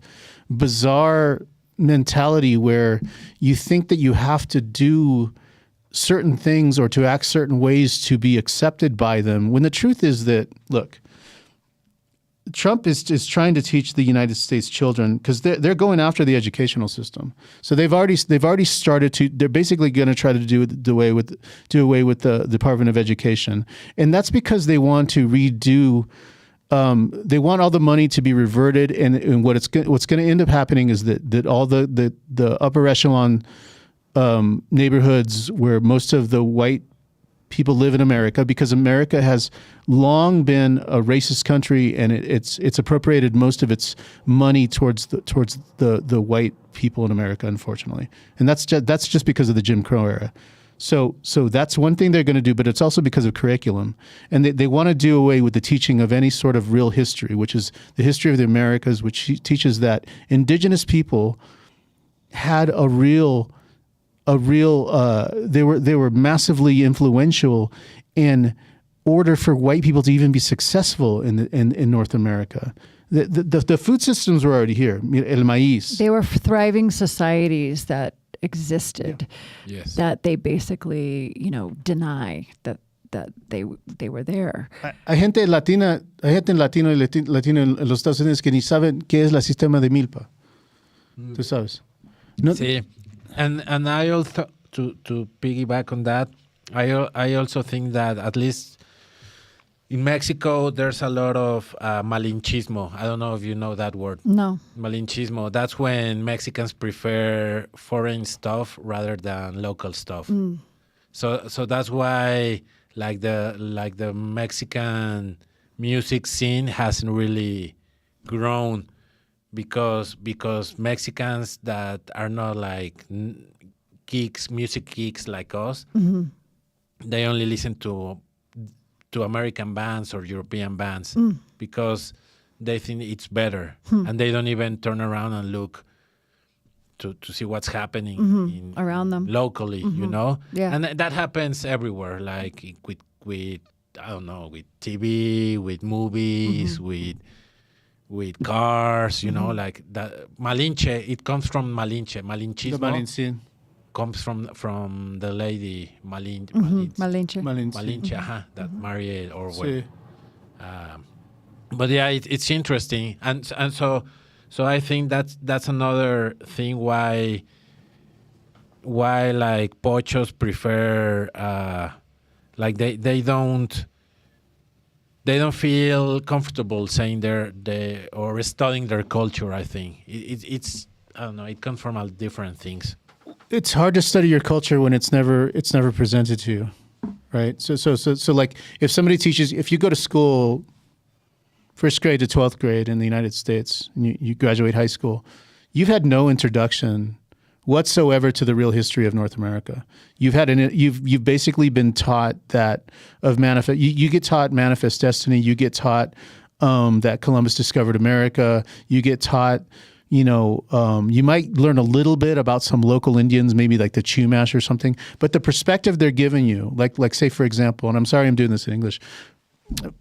bizarre mentality where you think that you have to do certain things or to act certain ways to be accepted by them, when the truth is that, look, Trump is trying to teach the United States children, because they're going after the educational system. So they've already started to. They're basically going to try to do away with the Department of Education, and that's because they want to redo. They want all the money to be reverted, and what's going to end up happening is that all the upper echelon neighborhoods where most of the white people live in America, because America has long been a racist country, and it's appropriated most of its money towards the white people in America, unfortunately, and that's just because of the Jim Crow era. So that's one thing they're going to do, but it's also because of curriculum, and they want to do away with the teaching of any sort of real history, which is the history of the Americas, which teaches that indigenous people had they were massively influential in order for white people to even be successful in North America. The food systems were already here. El maíz. They were thriving societies that existed. yeah. Yes. That they basically, deny that they were there. Hay gente latino en los Estados Unidos que ni saben qué es el sistema de milpa. Tú sabes. No, See, and I also to piggyback on that, I also think that at least in Mexico there's a lot of malinchismo. I don't know if you know that word. No. Malinchismo. That's when Mexicans prefer foreign stuff rather than local stuff. So that's why like the Mexican music scene hasn't really grown because Mexicans that are not like geeks, music geeks like us, they only listen to American bands or European bands because they think it's better, and they don't even turn around and look to see what's happening around them locally, you know. Yeah. And that happens everywhere, like with I don't know, with TV, with movies, with cars, you know, like that. Malinche, it comes from Malinche. The Malinchismo Malinche. comes from the lady Malinche. Malinche, that married Orwell. Sí. But yeah, it's interesting, and so I think that's another thing why like pochos prefer like they don't feel comfortable saying they or studying their culture. I think it's I don't know, it comes from different things. It's hard to study your culture when it's never presented to you, right? So like if you go to school, first grade to 12th grade in the United States, and you graduate high school, you've had no introduction whatsoever to the real history of North America. You've basically been taught that you get taught Manifest Destiny, you get taught that Columbus discovered America, you get taught, you might learn a little bit about some local Indians, maybe like the Chumash or something, but the perspective they're giving you, like say for example, and I'm sorry I'm doing this in English,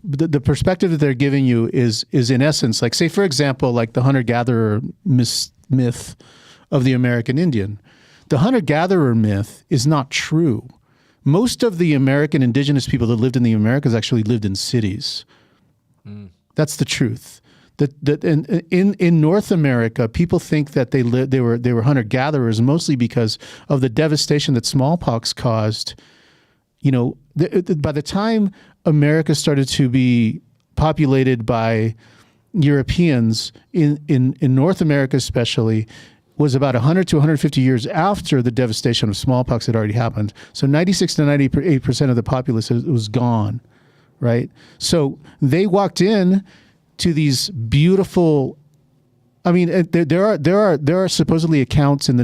the perspective that they're giving you is in essence, like say for example, like the hunter-gatherer myth of the American Indian. The hunter-gatherer myth is not true. Most of the American indigenous people that lived in the Americas actually lived in cities. That's the truth. That in North America, people think that they were hunter-gatherers mostly because of the devastation that smallpox caused. By the time America started to be populated by Europeans in North America especially, was about 100 to 150 years after the devastation of smallpox had already happened. So 96 to 98% of the populace was gone, right? So they walked in to these beautiful, I mean, there are supposedly accounts in the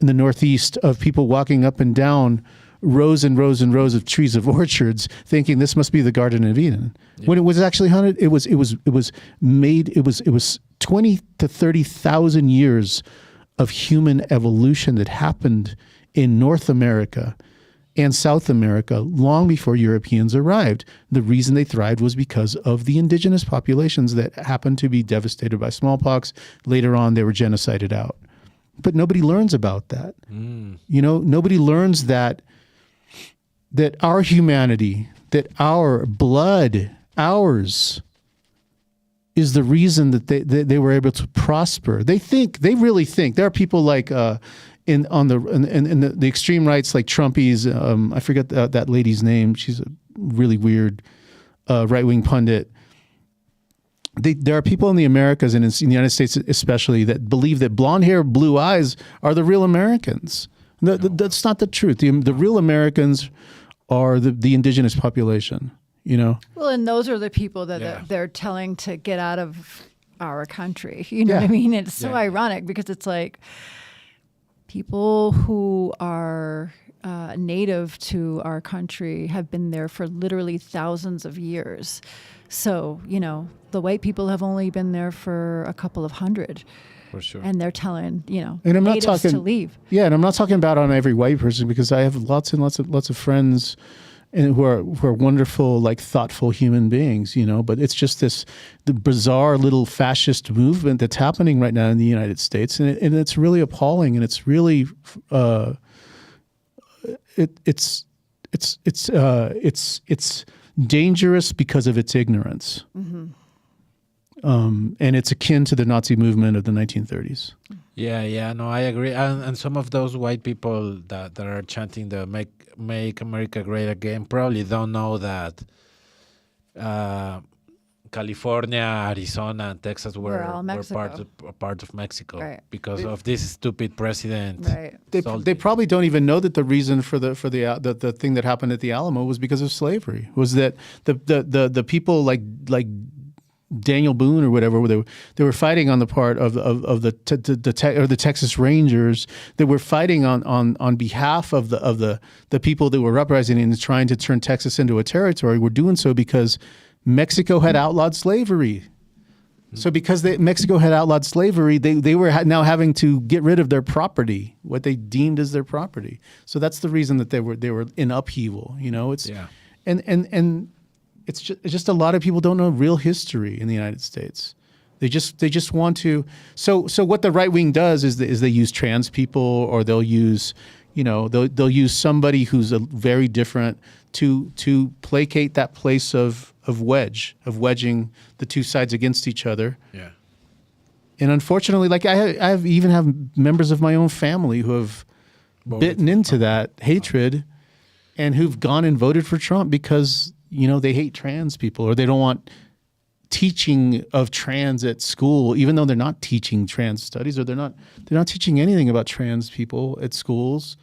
Northeast of people walking up and down rows and rows and rows of trees of orchards, thinking this must be the Garden of Eden. Yeah. When it was actually hunted, it was 20 to 30,000 years of human evolution that happened in North America and South America long before Europeans arrived. The reason they thrived was because of the indigenous populations that happened to be devastated by smallpox. Later on, they were genocided out. But nobody learns about that. Nobody learns that our humanity, that our blood, ours, is the reason that they were able to prosper. They really think. There are people like in the extreme rights, like Trumpies. I forget that lady's name. She's a really weird right-wing pundit. There are people in the Americas and in the United States especially that believe that blonde hair, blue eyes are the real Americans. That's not the truth. The real Americans are the indigenous population. Well, and those are the people that they're telling to get out of our country. You know what I mean? It's so ironic because it's like people who are native to our country have been there for literally thousands of years. So, the white people have only been there for a couple of hundred. For sure. And they're telling, and I'm not natives talking, to leave. Yeah, and I'm not talking about on every white person because I have lots and lots of friends who are wonderful, like thoughtful human beings, but it's just the bizarre little fascist movement that's happening right now in the United States, and it's really appalling, and it's really it's dangerous because of its ignorance. Mm-hmm. And it's akin to the Nazi movement of the 1930s. Yeah, no, I agree. And some of those white people that are chanting the "Make America Great Again" probably don't know that California, Arizona, and Texas Were all were Mexico. part of Mexico Right. because of this stupid president. Right. They probably don't even know that the reason for the thing that happened at the Alamo was because of slavery. Was that the people like Daniel Boone or whatever, they were fighting on the part of the Texas Rangers that were fighting on behalf of the people that were uprising and trying to turn Texas into a territory. Were doing so because Mexico had outlawed slavery. So because Mexico had outlawed slavery, they were now having to get rid of their property, what they deemed as their property. So that's the reason that they were in upheaval. You know, it's and it's just a lot of people don't know real history in the United States. They just want to. So what the right wing does is they use trans people, or they'll use, you know, they'll use somebody who's very different to placate that place of wedging the two sides against each other. Yeah. And unfortunately, like I even have members of my own family who have bitten into that hatred and who've gone and voted for Trump because, you know, they hate trans people, or they don't want teaching of trans at school, even though they're not teaching trans studies, or they're not teaching anything about trans people at schools.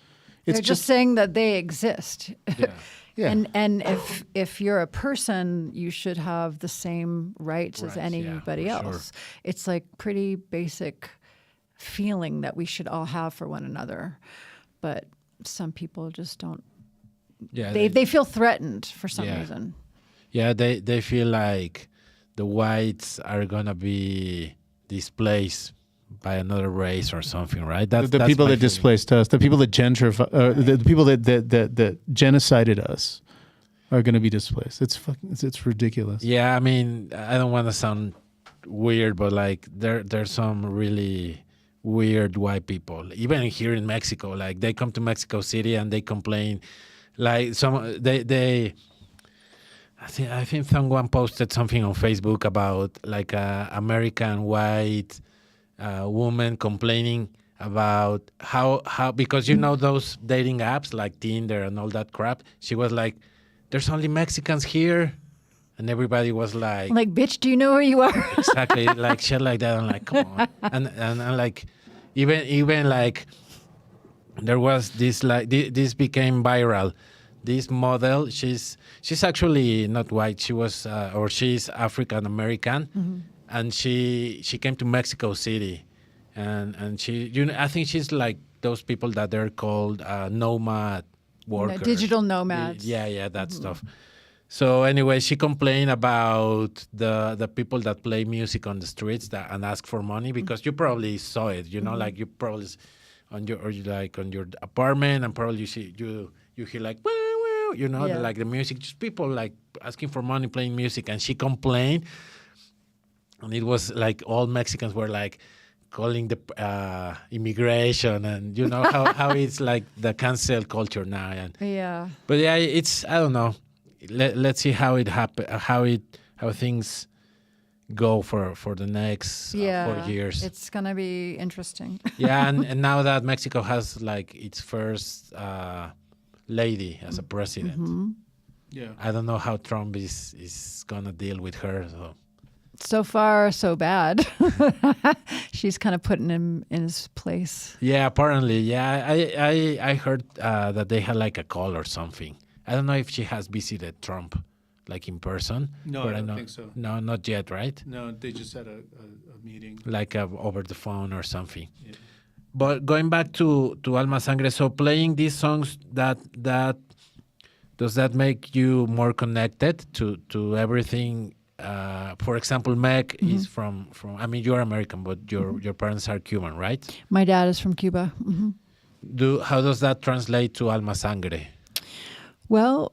It's They're just saying that they exist. Yeah. Yeah. And if you're a person, you should have the same rights as anybody for else. sure. It's like pretty basic feeling that we should all have for one another. But some people just don't. Yeah. They feel threatened for some Yeah. reason. Yeah, they feel like the whites are gonna be displaced by another race or something, right? the That's people my that feeling. displaced us, the people that the people that genocided us are going to be displaced. It's ridiculous. Yeah, I mean, I don't want to sound weird, but like there's some really weird white people, even here in Mexico. Like they come to Mexico City and they complain, like they. I think someone posted something on Facebook about like a American white woman complaining about how because you know those dating apps like Tinder and all that crap. She was like, "There's only Mexicans here," and everybody was like, Bitch, do you know where you are? exactly like shit like that. I'm like, come on, and like even like there was this like this became viral. This model, she's actually not white. She was or she's African American, and she came to Mexico City, and she I think she's like those people that they're called nomad workers, digital nomads. Yeah, that stuff. So anyway, she complained about the people that play music on the streets and ask for money, because you probably saw it. You know, like you probably on your apartment, and probably you hear like, you know, like the music, just people like asking for money, playing music. And she complained, and it was like all Mexicans were like calling the immigration, and you know how it's like the cancel culture now. And but yeah, it's, I don't know. Let's see how it happen, how things go for the next 4 years. It's gonna be interesting. Yeah, and now that Mexico has like its first lady as a president, Yeah. I don't know how Trump is gonna deal with her. So far, so bad. She's kind of putting him in his place. Yeah, apparently, yeah. I heard that they had like a call or something. I don't know if she has visited Trump, like in person. No, but I don't know, think so. No, not yet, right? No, they just had a meeting. Like over the phone or something. Yeah. But going back to Alma Sangre, so playing these songs, that does that make you more connected to everything? For example, Meg is from. I mean, you're American, but your parents are Cuban, right? My dad is from Cuba. How does that translate to Alma Sangre? Well,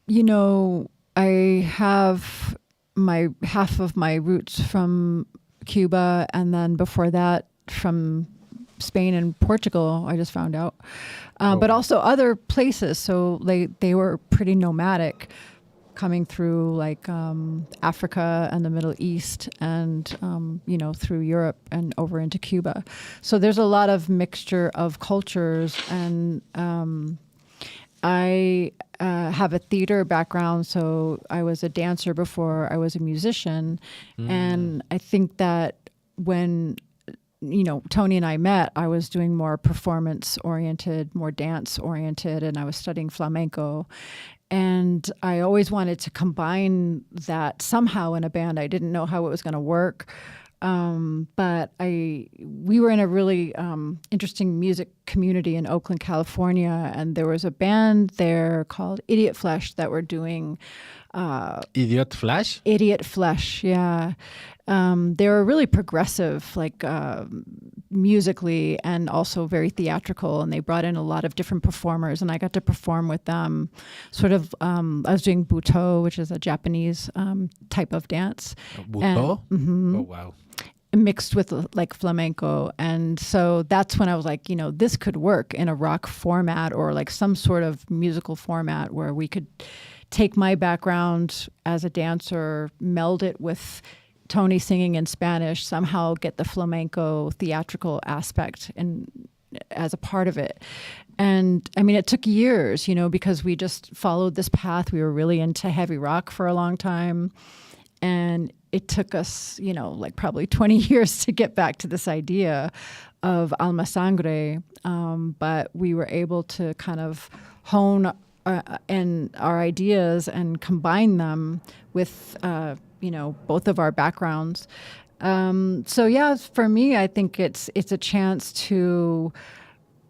you know, I have half of my roots from Cuba, and then before that from Spain and Portugal, I just found out. But also other places. So they were pretty nomadic, coming through like Africa and the Middle East, and you know, through Europe and over into Cuba. So there's a lot of mixture of cultures, I have a theater background, so I was a dancer before I was a musician. And I think that when Tony and I met, I was doing more performance-oriented, more dance-oriented, and I was studying flamenco. And I always wanted to combine that somehow in a band. I didn't know how it was going to work. But we were in a really interesting music community in Oakland, California, and there was a band there called Idiot Flesh that were doing Idiot Flash? Idiot Flesh, yeah. They were really progressive, like musically, and also very theatrical. And they brought in a lot of different performers, and I got to perform with them. Sort of, I was doing buto, which is a Japanese type of dance. Buto? Oh, wow. Mixed with like flamenco. And so that's when I was like, this could work in a rock format or like some sort of musical format where we could take my background as a dancer, meld it with Tony singing in Spanish, somehow get the flamenco theatrical aspect as a part of it. And I mean, it took years, because we just followed this path. We were really into heavy rock for a long time. And it took us, like probably 20 years to get back to this idea of Alma Sangre. But we were able to kind of hone and our ideas and combine them with, both of our backgrounds. So yeah, for me, I think it's a chance to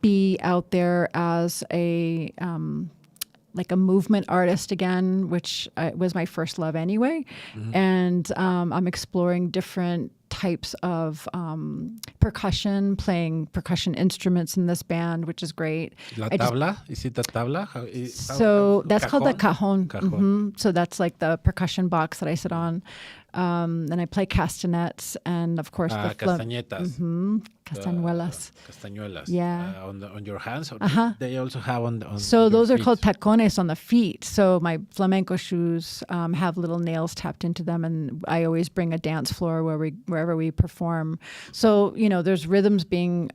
be out there as a like a movement artist again, which was my first love anyway. And I'm exploring different types of percussion, playing percussion instruments in this band, which is great. La tabla? Is it the tabla? That's called the cajon. Cajon. So that's like the percussion box that I sit on. And I play castanets and, of course, the castañetas. Castañuelas. Castañuelas. Yeah. On your hands? Or they also have on So your those are feet? called tacones on the feet. So my flamenco shoes have little nails tapped into them, and I always bring a dance floor wherever we perform. So, there's rhythms being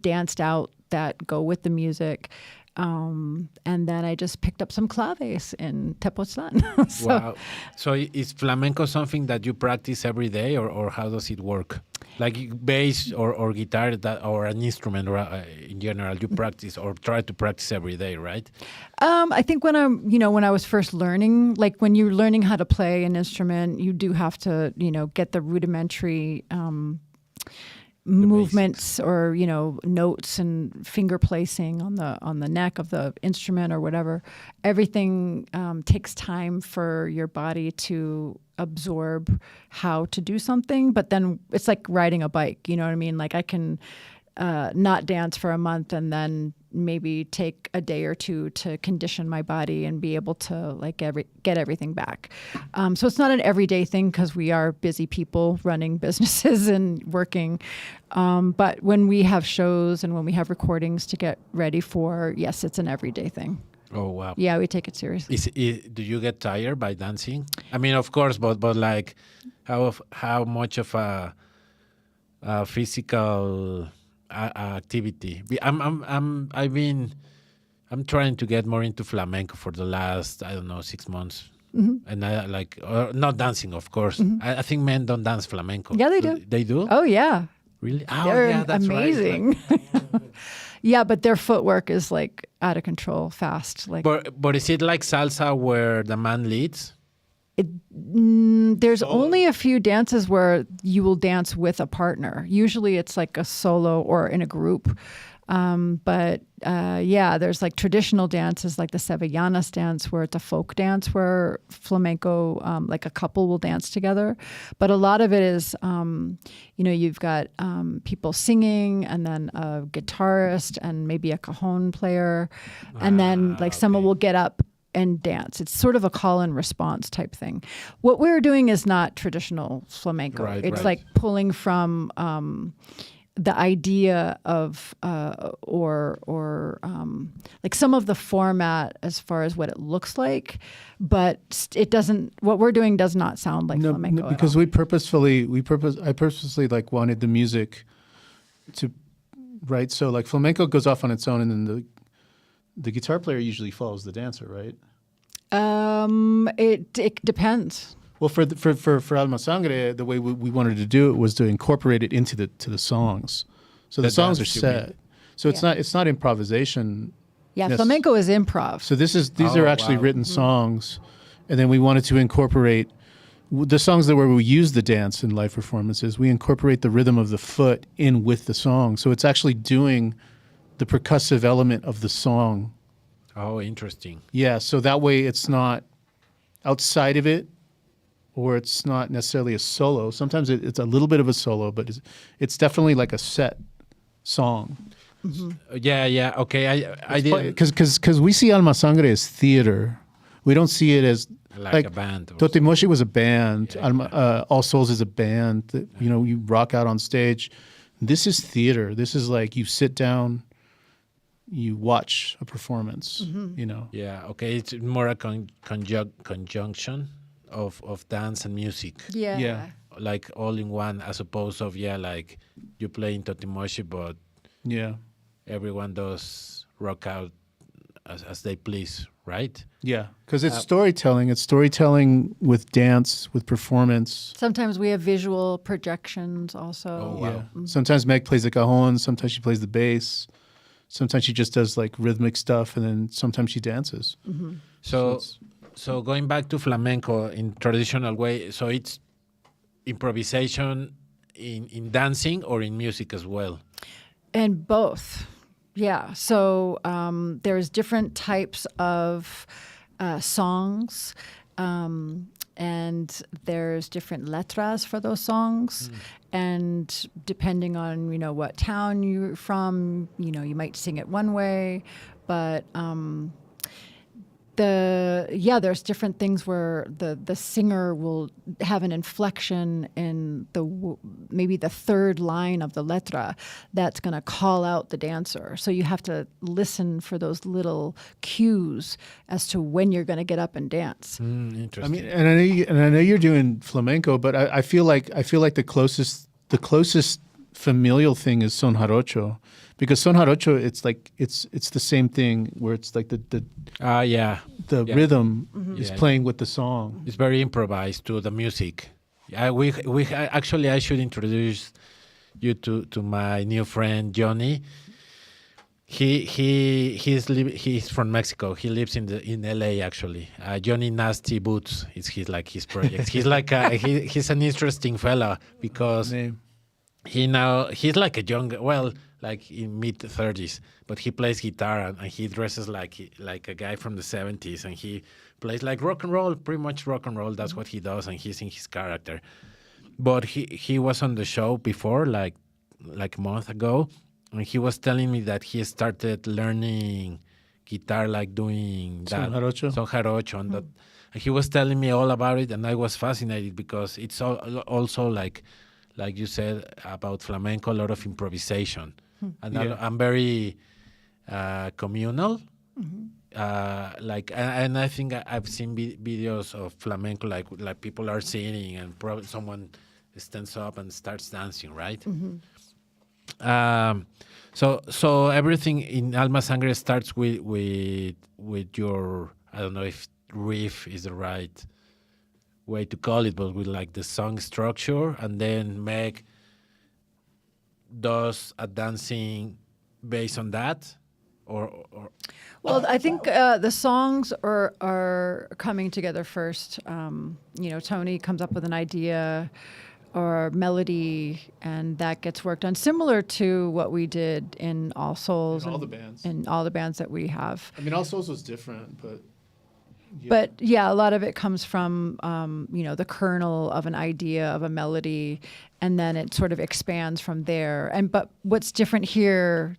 danced out that go with the music. And then I just picked up some claves in Tepoztlán. Wow. So is flamenco something that you practice every day, or how does it work? Like bass or guitar or an instrument or in general, you practice or try to practice every day, right? I think when I was first learning, like when you're learning how to play an instrument, you do have to, get the rudimentary movements or notes and finger placing on the neck of the instrument or whatever. Everything takes time for your body to absorb how to do something, but then it's like riding a bike, you know what I mean? Like I can not dance for a month and then maybe take a day or two to condition my body and be able to like get everything back. So it's not an everyday thing because we are busy people running businesses and working. But when we have shows and when we have recordings to get ready for, yes, it's an everyday thing. Oh, wow. Yeah, we take it seriously. Do you get tired by dancing? I mean, of course, but like how much of a physical activity? I'm trying to get more into flamenco for the last 6 months. And I like not dancing, of course. I think men don't dance flamenco. Yeah, they do. They do? Oh yeah, really? Oh, they're yeah, that's amazing. Right. Yeah, but their footwork is like out of control, fast. Like, but is it like salsa where the man leads? There's only a few dances where you will dance with a partner. Usually it's like a solo or in a group. But there's like traditional dances like the Sevillanas dance where it's a folk dance where flamenco, like a couple will dance together. But a lot of it is, you've got people singing and then a guitarist and maybe a cajon player. And then like someone will get up and dance. It's sort of a call and response type thing. What we're doing is not traditional flamenco. Right, it's right. like pulling from the idea of like some of the format as far as what it looks like, but it doesn't. What we're doing does not sound like flamenco. No, because I purposely like wanted the music to, right? So like flamenco goes off on its own, and then the guitar player usually follows the dancer, right? It depends. Well, for Alma Sangre, the way we wanted to do it was to incorporate it into the songs. So the songs are dance, you mean? set. So it's not improvisation. Yeah, Yes. flamenco is improv. So these are actually wow. written songs, and then we wanted to incorporate the songs that where we use the dance in live performances. We incorporate the rhythm of the foot in with the song, so it's actually doing the percussive element of the song. Oh, interesting. Yeah, so that way it's not outside of it, or it's not necessarily a solo. Sometimes it's a little bit of a solo, but it's definitely like a set song. Yeah. Okay, I did Because we see Alma Sangre as theater. We don't see it as like a band. or Totimoshi was a band. All Souls is a band that you rock out on stage. This is theater. This is like you sit down, you watch a performance. Yeah, okay. It's more a conjunction of dance and music. Yeah. Like all in one, as opposed of, like you play in Totimoshi, but Yeah, everyone does rock out as they please, right? yeah. Because it's storytelling. It's storytelling with dance, with performance. Sometimes we have visual projections also. Oh, wow. Yeah. Sometimes Meg plays the cajon. Sometimes she plays the bass. Sometimes she just does like rhythmic stuff, and then sometimes she dances. So going back to flamenco in traditional way, so it's improvisation in dancing or in music as well? And both. Yeah. So there's different types of songs, and there's different letras for those songs. And depending on, what town you're from, you might sing it one way, but there's different things where the singer will have an inflection in maybe the third line of the letra that's going to call out the dancer. So you have to listen for those little cues as to when you're going to get up and dance. Interesting. I mean, and I know you're doing flamenco, but I feel like the closest familial thing is son jarocho, because son jarocho it's the same thing where it's like the rhythm is playing with the song. It's very improvised to the music. I should introduce you to my new friend Johnny. He's from Mexico. He lives in LA actually. Johnny Nasty Boots is his project. He's like he's an interesting fella because Name. he's like a young, like in mid-30s, but he plays guitar and he dresses like a guy from the 70s, and he plays like rock and roll, pretty much rock and roll. That's what he does, and he's in his character. But he was on the show before, like a month ago, and he was telling me that he started learning guitar, like doing that. Son jarocho. And that. And he was telling me all about it, and I was fascinated because it's also like you said about flamenco, a lot of improvisation. And I'm very communal. And I think I've seen videos of flamenco, like people are singing and probably someone stands up and starts dancing, right? So everything in Alma Sangre starts with your, I don't know if riff is the right way to call it, but with like the song structure, and then Meg does a dancing based on that, or Well, I think the songs are coming together first. Tony comes up with an idea or melody, and that gets worked on, similar to what we did in All Souls In all the bands. in all the bands that we have. I mean, All Souls was different, but. But a lot of it comes from, the kernel of an idea of a melody, and then it sort of expands from there. But what's different here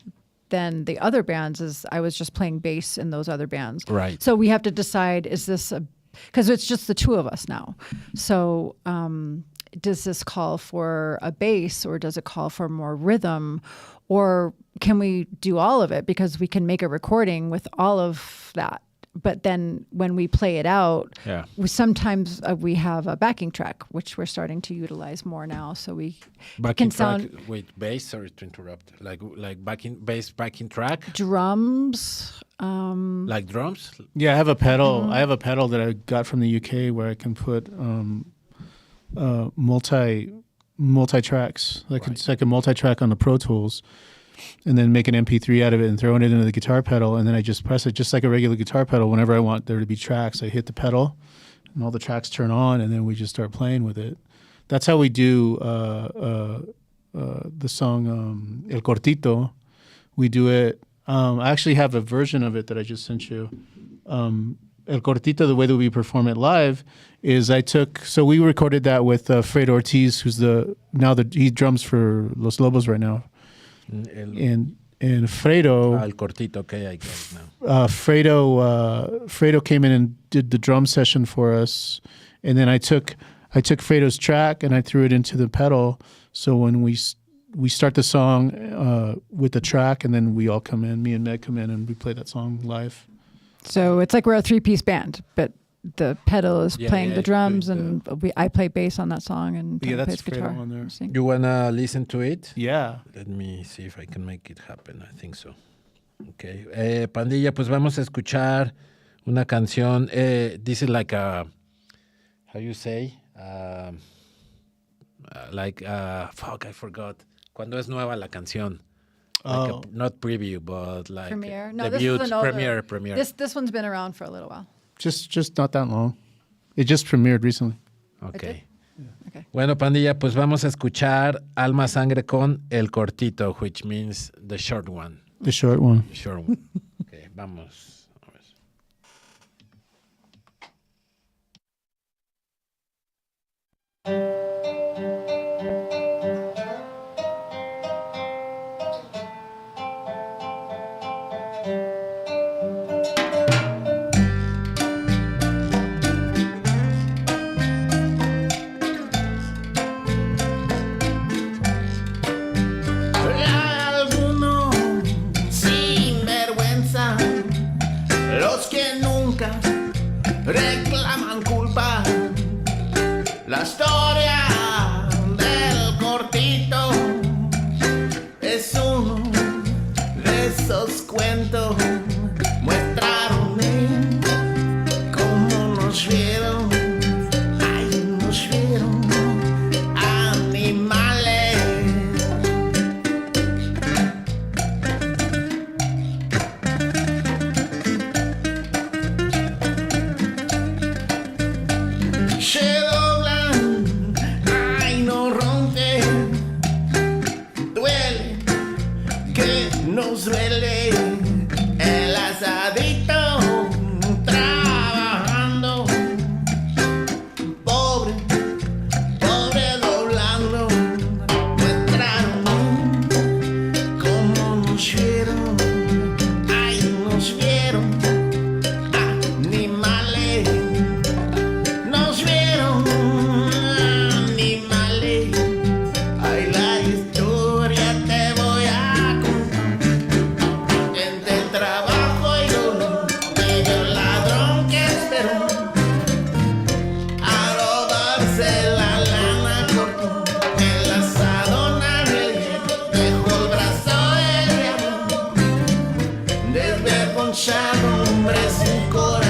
than the other bands is I was just playing bass in those other bands. Right. So we have to decide, is this because it's just the two of us now. So does this call for a bass, or does it call for more rhythm, or can we do all of it? Because we can make a recording with all of that. But then when we play it out, sometimes we have a backing track, which we're starting to utilize more now. So we backing can sound track with bass. Sorry to interrupt. Like backing track. drums, Like drums? Yeah, I have a pedal. I have a pedal that I got from the UK where I can put multi tracks. It's like a multi track on the Pro Tools, and then make an MP3 out of it and throw it into the guitar pedal, and then I just press it just like a regular guitar pedal. Whenever I want there to be tracks, I hit the pedal, and all the tracks turn on, and then we just start playing with it. That's how we do the song El Cortito. We do it. I actually have a version of it that I just sent you. El Cortito, the way that we perform it live is we recorded that with Fredo Ortiz, who's he drums for Los Lobos right now. And Fredo... El Cortito, okay, I guess now. Fredo came in and did the drum session for us. And then I took Fredo's track and I threw it into the pedal. So when we start the song with the track, and then we all come in, me and Meg come in, and we play that song live. So it's like we're a 3-piece band, but the pedal is playing the drums, and I play bass on that song, and Tom plays guitar. On there. You wanna listen to it? Yeah. Let me see if I can make it happen. I think so. Okay. Pandilla, pues vamos a escuchar una canción. This is like a, how you say? Fuck, I forgot. Cuando es nueva la canción. Like not preview, but like Premiere. No, debut, this is an older. premiere. This one's been around for a little while. Just not that long. It just premiered recently. Okay. Okay. Bueno, pandilla, pues vamos a escuchar Alma Sangre con El Cortito, which means the short one. The short one. The short one. Okay, vamos. A ver. Algunos sin vergüenza, los que nunca reclaman culpa. La historia del cortito es uno de esos cuentos. Muéstrame cómo nos vieron, ay, nos vieron animales. Se doblan, ay, no rompen, duele, que nos duele el asadito trabajando, pobre, pobre doblando, muéstraron cómo nos vieron, ay, nos vieron animales. Nos vieron animales. Ay, la historia te voy a contar. Entre el trabajo y dolor, vive un ladrón que esperó a robarse la lana cortó. El asadón nadie dejó el brazo del diablo. Desvergonzado hombre sin corazón.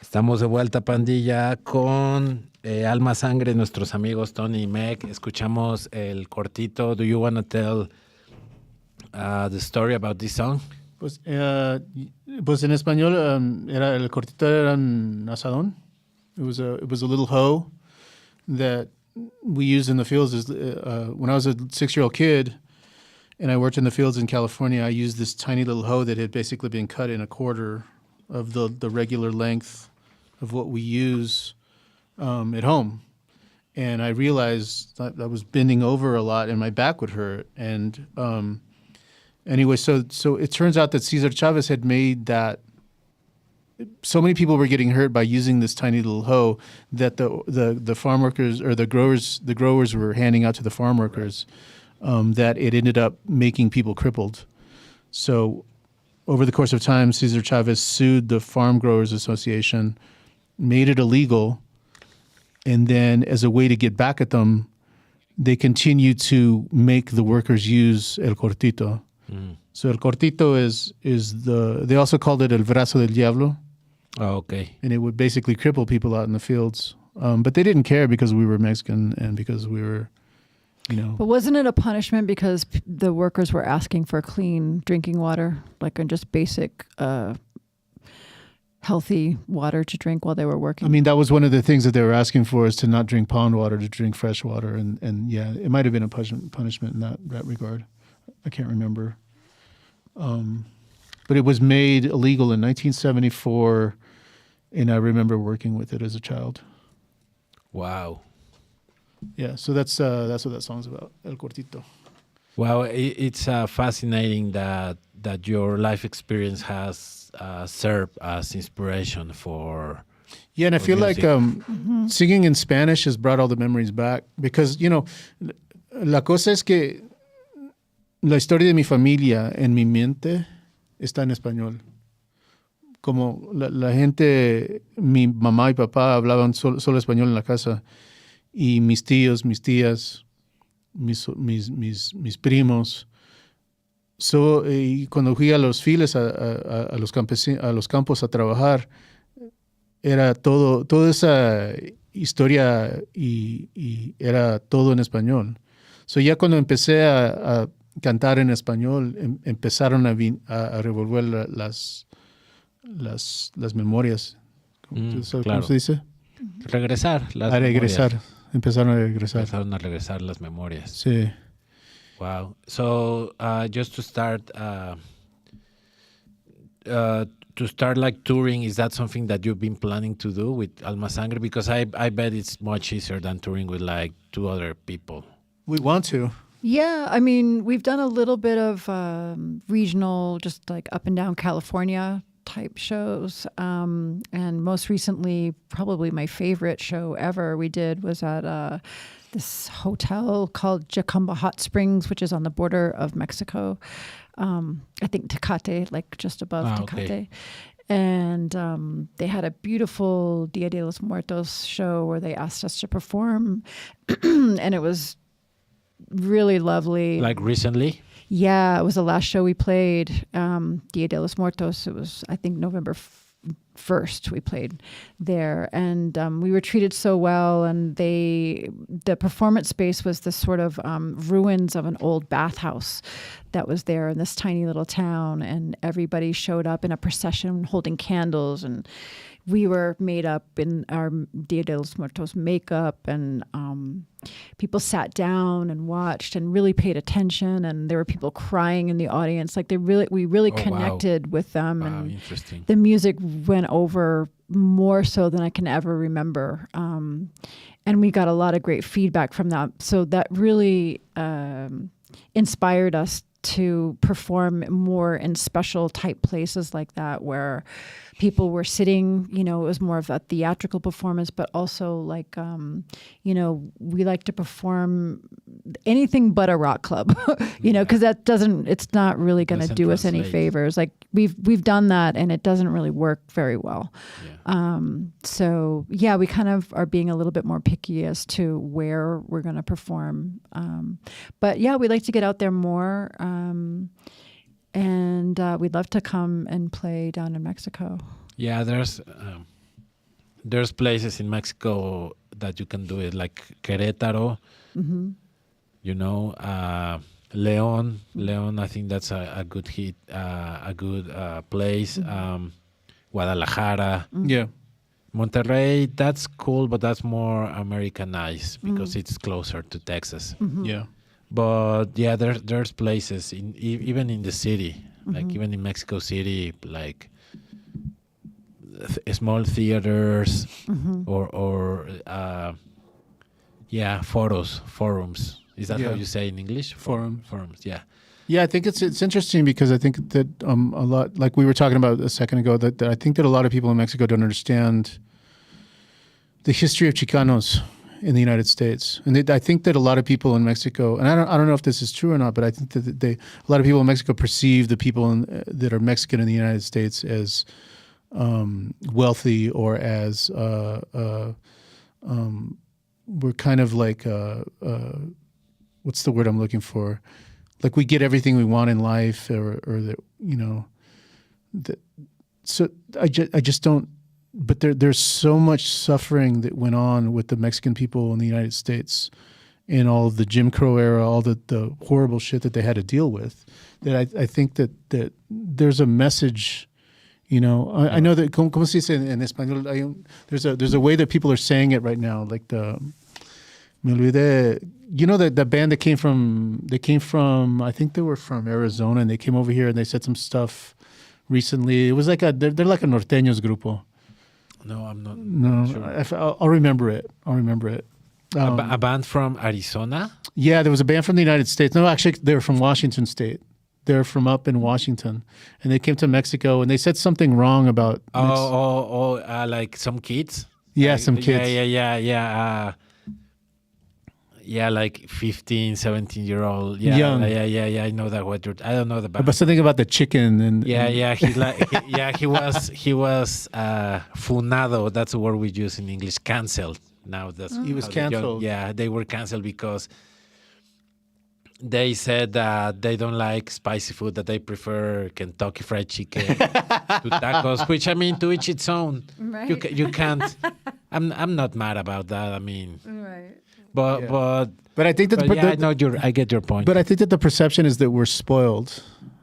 Estamos de vuelta, pandilla, con Alma Sangre, nuestros amigos Tony y Meg. Escuchamos el cortito. Do you want to tell the story about this song? Pues, pues en español era el cortito era un asadón. It was a little hoe that we used in the fields. When I was a 6-year-old kid and I worked in the fields in California, I used this tiny little hoe that had basically been cut in a quarter of the regular length of what we use at home. And I realized that I was bending over a lot and my back would hurt. And anyway, so it turns out that Cesar Chavez had made that. So many people were getting hurt by using this tiny little hoe that the farm workers or the growers were handing out to the farm workers, that it ended up making people crippled. So over the course of time, Cesar Chavez sued the Farm Growers Association, made it illegal, and then as a way to get back at them, they continue to make the workers use el cortito. So el cortito is they also called it el brazo del diablo. Oh, okay. And it would basically cripple people out in the fields. But they didn't care because we were Mexican and because we were, But wasn't it a punishment because the workers were asking for clean drinking water, like just basic healthy water to drink while they were working? I mean, that was one of the things that they were asking for, is to not drink pond water, to drink fresh water. And yeah, it might have been a punishment in that regard. I can't remember. But it was made illegal in 1974, and I remember working with it as a child. Wow. Yeah, so that's what that song's about, El Cortito. Wow, it's fascinating that your life experience has served as inspiration for. Yeah, and I feel music. like singing in Spanish has brought all the memories back because, la cosa es que la historia de mi familia en mi mente está en español. Como la gente, mi mamá y papá hablaban solo español en la casa, y mis tíos, mis tías, mis primos. Y cuando fui a los files, a los campos a trabajar, era toda esa historia y era todo en español. So ya cuando empecé a cantar en español, empezaron a revolver las memorias. Claro. ¿Cómo se dice? Regresar. A regresar. Memorias. Empezaron a regresar. Empezaron a regresar las memorias. Sí. Wow. So just to start like touring, is that something that you've been planning to do with Alma Sangre? Because I bet it's much easier than touring with like 2 other people. We want to. Yeah, I mean, we've done a little bit of regional, just like up and down California type shows. And most recently, probably my favorite show ever we did was at this hotel called Jacumba Hot Springs, which is on the border of Mexico. I think Tecate, like just above Tecate. Okay. And they had a beautiful Dia de los Muertos show where they asked us to perform. And it was really lovely. Like recently? Yeah, it was the last show we played, Dia de los Muertos. It was, I think, November 1st we played there. And we were treated so well. And the performance space was this sort of ruins of an old bathhouse that was there in this tiny little town. And everybody showed up in a procession holding candles. And we were made up in our Dia de los Muertos makeup, and people sat down and watched and really paid attention, and there were people crying in the audience. Like we really connected with them, and interesting. The music went over more so than I can ever remember. And we got a lot of great feedback from that. So that really inspired us to perform more in special type places like that, where people were sitting, it was more of a theatrical performance, but also like, we like to perform anything but a rock club, because it's not really going to do us any favors. Like we've done that and it doesn't really work very well. Yeah. So yeah, we kind of are being a little bit more picky as to where we're going to perform. But yeah, we'd like to get out there more. And we'd love to come and play down in Mexico. Yeah, there's there's places in Mexico that you can do it, like Querétaro, you know, León. León, I think that's a good hit, a good place. Guadalajara. Yeah. Monterrey, that's cool, but that's more Americanized because it's closer to Texas. Yeah. But yeah, there's places even in the city, like even in Mexico City, like small theaters or forums. Is that how Yeah. you say in English? Forums. Forums. Yeah. Yeah, I think it's interesting because I think that a lot, like we were talking about a second ago, that I think that a lot of people in Mexico don't understand the history of Chicanos in the United States, and I think that a lot of people in Mexico, and I don't know if this is true or not, but I think that a lot of people in Mexico perceive the people that are Mexican in the United States as wealthy or as we're kind of like what's the word I'm looking for? Like we get everything we want in life, or that, you know, that. So I just don't. But there's so much suffering that went on with the Mexican people in the United States in all of the Jim Crow era, all the horrible shit that they had to deal with. That I think that there's a message. You know, I know that como se dice en español. There's a way that people are saying it right now, like me olvidé. You know the band that came from I think they were from Arizona, and they came over here and they said some stuff recently. It was like they're like a norteños grupo. No, I'm not. No, Sure. I'll remember it. A band from Arizona. Yeah, there was a band from the United States. No, actually, they're from Washington State. They're from up in Washington, and they came to Mexico, and they said something wrong about. Like some kids. Yeah, some kids. Yeah, like 15, 17-year-old. Yeah, Young. Yeah. I know that I don't know the band. But something about the chicken and He's like, he was funado. That's the word we use in English. Canceled. Now He was how canceled. they were canceled because they said that they don't like spicy food. That they prefer Kentucky Fried Chicken to tacos. Which, I mean, to each its own. Right. You can't. I'm not mad about that. I mean, Right. but I think that I get your point. But I think that the perception is that we're spoiled,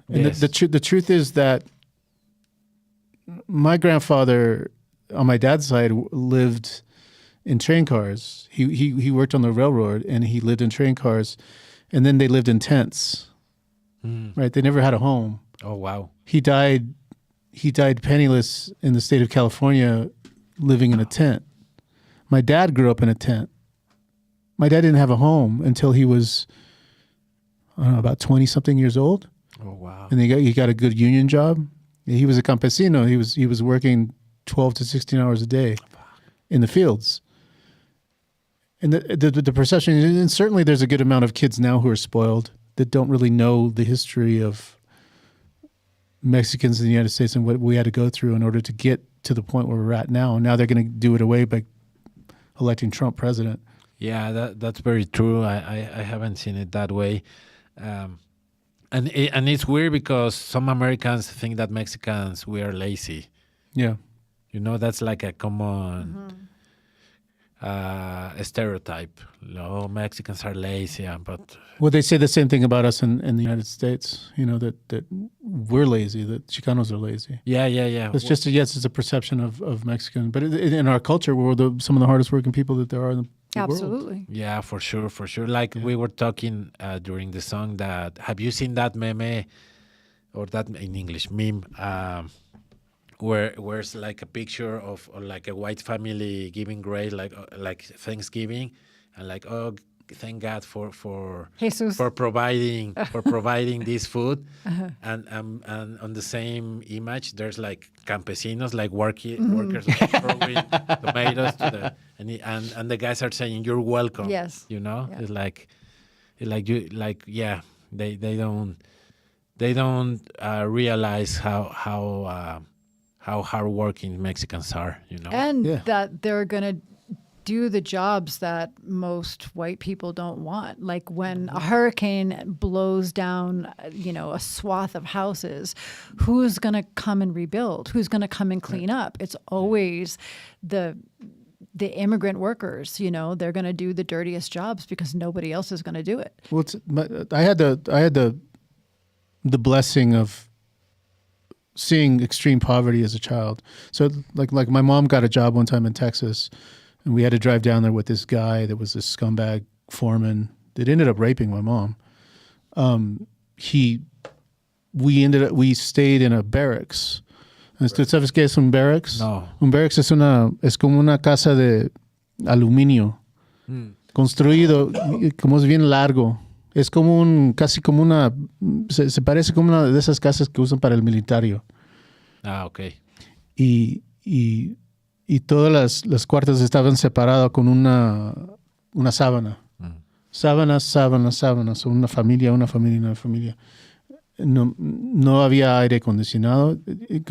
and Yes. the truth is that my grandfather on my dad's side lived in train cars. He worked on the railroad, and he lived in train cars, and then they lived in tents. Right? They never had a home. Oh wow. He died penniless in the state of California, living in a tent. My dad grew up in a tent. My dad didn't have a home until he was, I don't know, about 20-something years old. Oh wow. And he got a good union job. He was a campesino. He was working 12 to 16 hours a day in the fields. And the perception, and certainly there's a good amount of kids now who are spoiled that don't really know the history of Mexicans in the United States and what we had to go through in order to get to the point where we're at now. And now they're going to do it away by electing Trump president. Yeah, that's very true. I haven't seen it that way, and it's weird because some Americans think that Mexicans we are lazy. Yeah. You know, that's like a common stereotype. No, Mexicans are lazy, but Well, they say the same thing about us in the United States. You know, that we're lazy, that Chicanos are lazy. yeah. It's just it's a perception of Mexican, but in our culture, we're some of the hardest working people that there are in the world. Absolutely. Yeah, for sure. Like we were talking during the song that have you seen that meme or that in English meme where it's like a picture of or like a white family giving grace like Thanksgiving and like thank God for Jesus. for providing this food and on the same image there's like campesinos like workers like throwing tomatoes to the and the guys are saying you're welcome. Yes. You know, Yeah. it's like they don't realize how hardworking Mexicans are. You know. And Yeah. that they're going to do the jobs that most white people don't want. Like when a hurricane blows down, a swath of houses, who's going to come and rebuild? Who's going to come and clean up? It's always the immigrant workers. They're going to do the dirtiest jobs because nobody else is going to do it. Well, I had the blessing of seeing extreme poverty as a child. So like my mom got a job one time in Texas, and we had to drive down there with this guy that was this scumbag foreman that ended up raping my mom. We stayed in a barracks. ¿Tú sabes qué es un barracks? No. Un barracks es como una casa de aluminio construido, como es bien largo. Es como casi como se parece como una de esas casas que usan para el militario. Ah, ok. Y todas las cuartas estaban separadas con una sábana. Sábanas, son una familia. No había aire acondicionado. It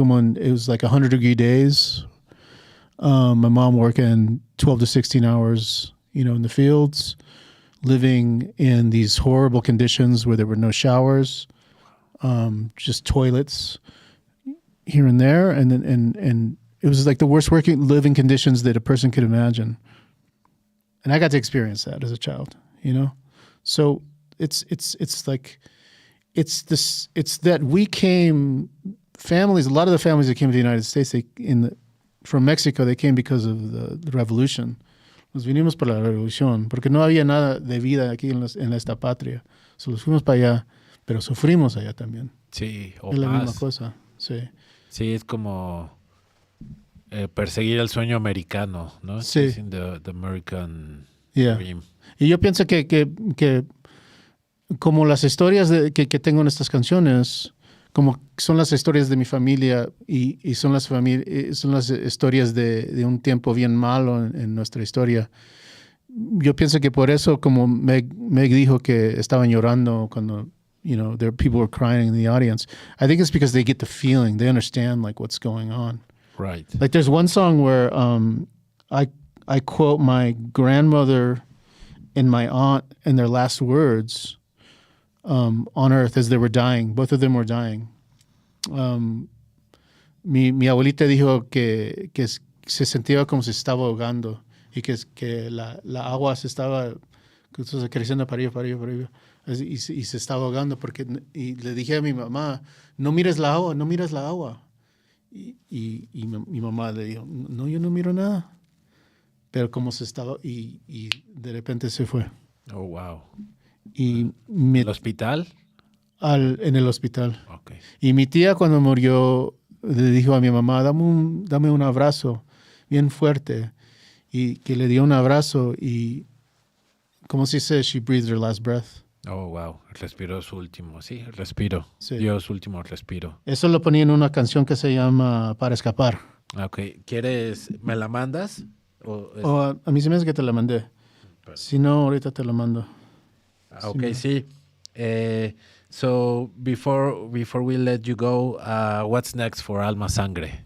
was like 100-degree days. My mom working 12 to 16 hours, in the fields, living in these horrible conditions where there were no showers, just toilets here and there, and it was like the worst living conditions that a person could imagine. And I got to experience that as a child, So it's that we came, families, a lot of the families that came to the United States, from Mexico, they came because of the revolution. Nos vinimos por la revolución, porque no había nada de vida aquí en esta patria. So nos fuimos para allá, pero sufrimos allá también. Sí, o es la más. misma cosa, sí. Sí, es como perseguir el sueño americano, ¿no? Sí. The American Yeah. dream. Y yo pienso que como las historias que tengo en estas canciones, como son las historias de mi familia y son las historias de un tiempo bien malo en nuestra historia. Yo pienso que por eso, como Meg dijo que estaban llorando cuando, people were crying in the audience. I think it's because they get the feeling, they understand like what's going on. Right. Like there's one song where I quote my grandmother and my aunt in their last words on earth as they were dying. Both of them were dying. Mi abuelita dijo que se sentía como si estaba ahogando y que la agua se estaba creciendo para arriba. Y se estaba ahogando y le dije a mi mamá, no mires la agua. Y mi mamá le dijo, no, yo no miro nada. Pero como se estaba, y de repente se fue. Oh, wow. Y ¿El hospital? En el hospital. Okay. Y mi tía cuando murió le dijo a mi mamá, dame un abrazo bien fuerte. Y que le dio un abrazo y, como se dice, she breathed her last breath. Oh, wow. Respiró su último, sí, respiro. Sí. Dio su último respiro. Eso lo ponía en una canción que se llama Para Escapar. Ok. ¿Me la mandas? A mí se me hace que te la mandé. Si no, ahorita te la mando. Okay, sí. So before we let you go, what's next for Alma Sangre?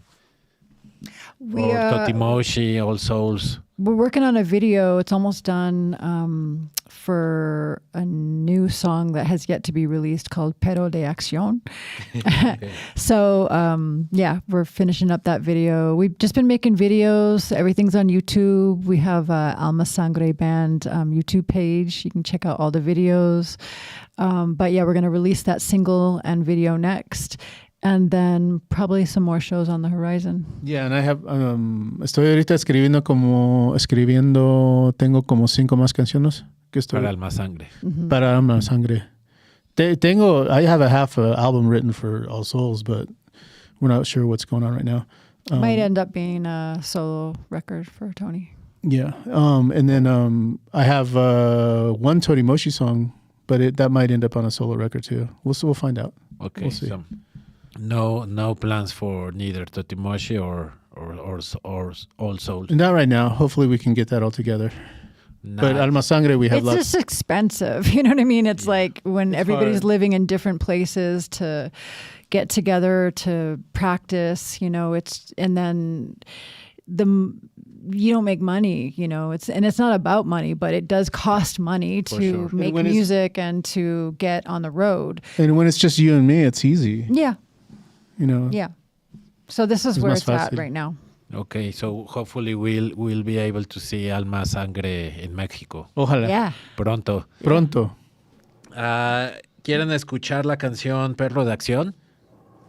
Or Totimoshi, All Souls? We're working on a video. It's almost done for a new song that has yet to be released called Pero de Acción. Okay. So, we're finishing up that video. We've just been making videos. Everything's on YouTube. We have Alma Sangre Band YouTube page. You can check out all the videos. But yeah, we're going to release that single and video next. And then probably some more shows on the horizon. Yeah, and I have, estoy ahorita tengo como 5 más canciones que estoy. Para Alma Sangre. Mm-hmm. Para Alma Sangre. I have a half album written for All Souls, but we're not sure what's going on right now. Might end up being a solo record for Tony. Yeah. And then I have one Totimoshi song, but that might end up on a solo record too. We'll find out. Okay. We'll see. So no plans for neither Totimoshi or All Souls. Not right now. Hopefully we can get that all together. Nice. But Alma Sangre, we have It's lots. just expensive. You know what I mean? It's like when everybody's hard. living in different places to get together to practice, and then you don't make money, you know. It's not about money, but it does cost money to sure. make when music and to get on the road. And when it's just you and me, it's easy. Yeah, You know. yeah. So this is Es where más it's at fácil. right now. Okay, so hopefully we'll be able to see Alma Sangre en México Ojalá. Yeah. pronto. Pronto. ¿Quieren escuchar la canción Perro de Acción?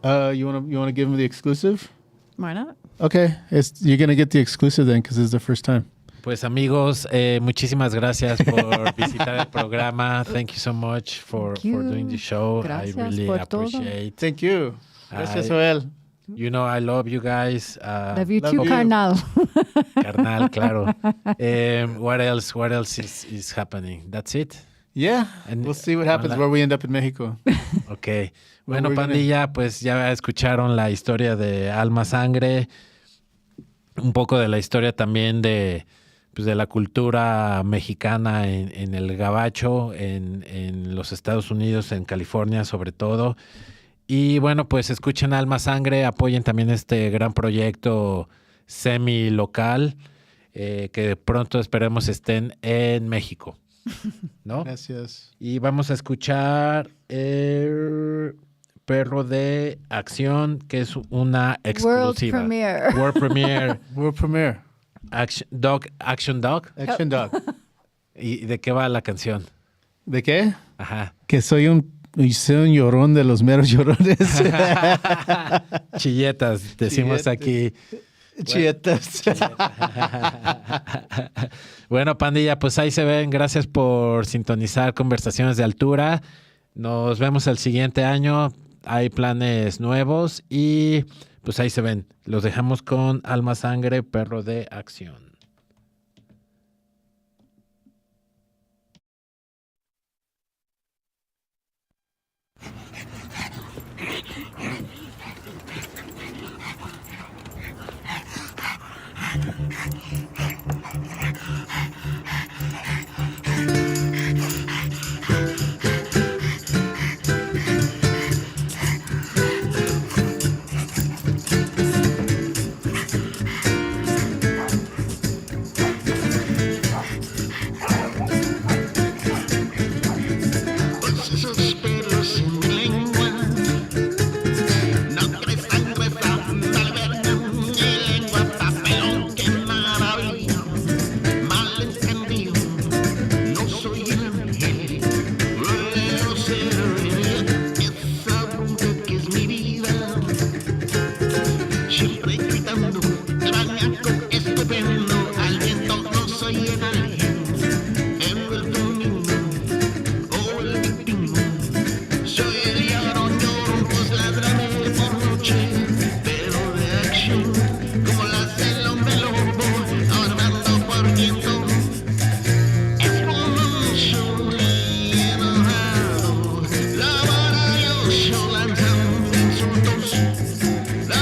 You wanna give him the exclusive? Why not? Okay, you're gonna get the exclusive then because it's the first time. Pues amigos, muchísimas gracias por visitar el programa. Thank you so much for doing the show. Gracias I really por todo. appreciate. Thank you. Gracias, I- Joel. You know I love you guys. Love you love too, you. carnal. Carnal, claro. What else is happening? That's it. Yeah, And- we'll see what happens where we end up in Mexico. Ok. Bueno, we're gonna- pandilla, pues ya escucharon la historia de Alma Sangre, un poco de la historia también de la cultura mexicana en el gabacho, en los Estados Unidos, en California sobre todo. Y bueno, pues escuchen Alma Sangre, apoyen también este gran proyecto semi-local, que pronto esperemos estén en México, ¿no? Gracias. Y vamos a escuchar Perro de Acción, que es una exclusiva. premiere. World Premiere. World premiere. Action Dog. Action Dog. ¿Y de qué va la canción? ¿De qué? Ajá. Que soy un llorón de los meros llorones. Chilletas, decimos aquí. Chietas. Bueno, pandilla, pues ahí se ven. Gracias por sintonizar Conversaciones de Altura. Nos vemos el siguiente año. Hay planes nuevos y pues ahí se ven. Los dejamos con Alma Sangre, Perro de Acción. Esos pelos en mi lengua, no crees sangre blanda alberga, mi lengua papelón, qué maravilla, malentendido, no soy el ángel, rolero ser, esa bronca que es mi vida, siempre gritando, trañaco estupendo, al viento no soy el ángel, envuelto en mi soy el ladrón, llorón, pues ladraré por noche, pero de acción, como las del hombre lobo, armando por viento. Es como un sol enojado, la maravilloso lanzando insultos, la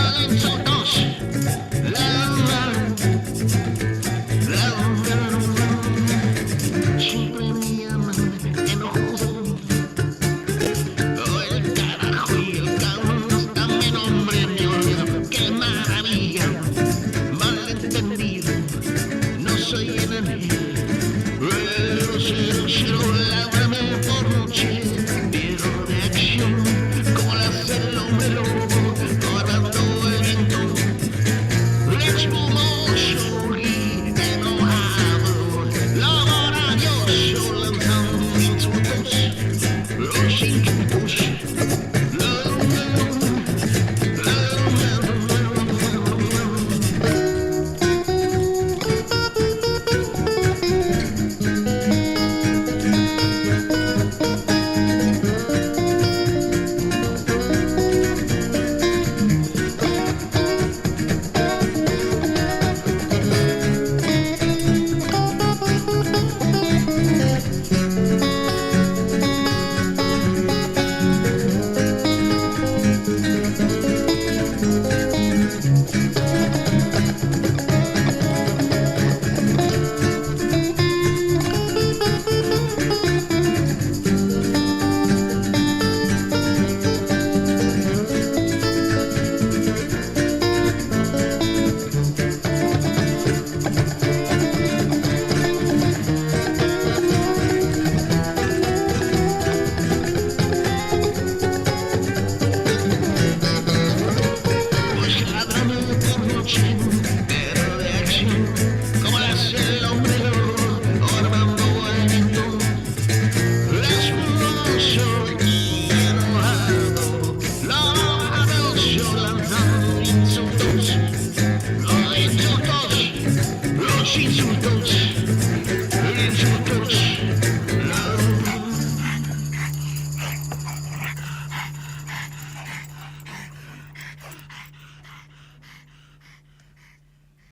Perdemos todos los insultos.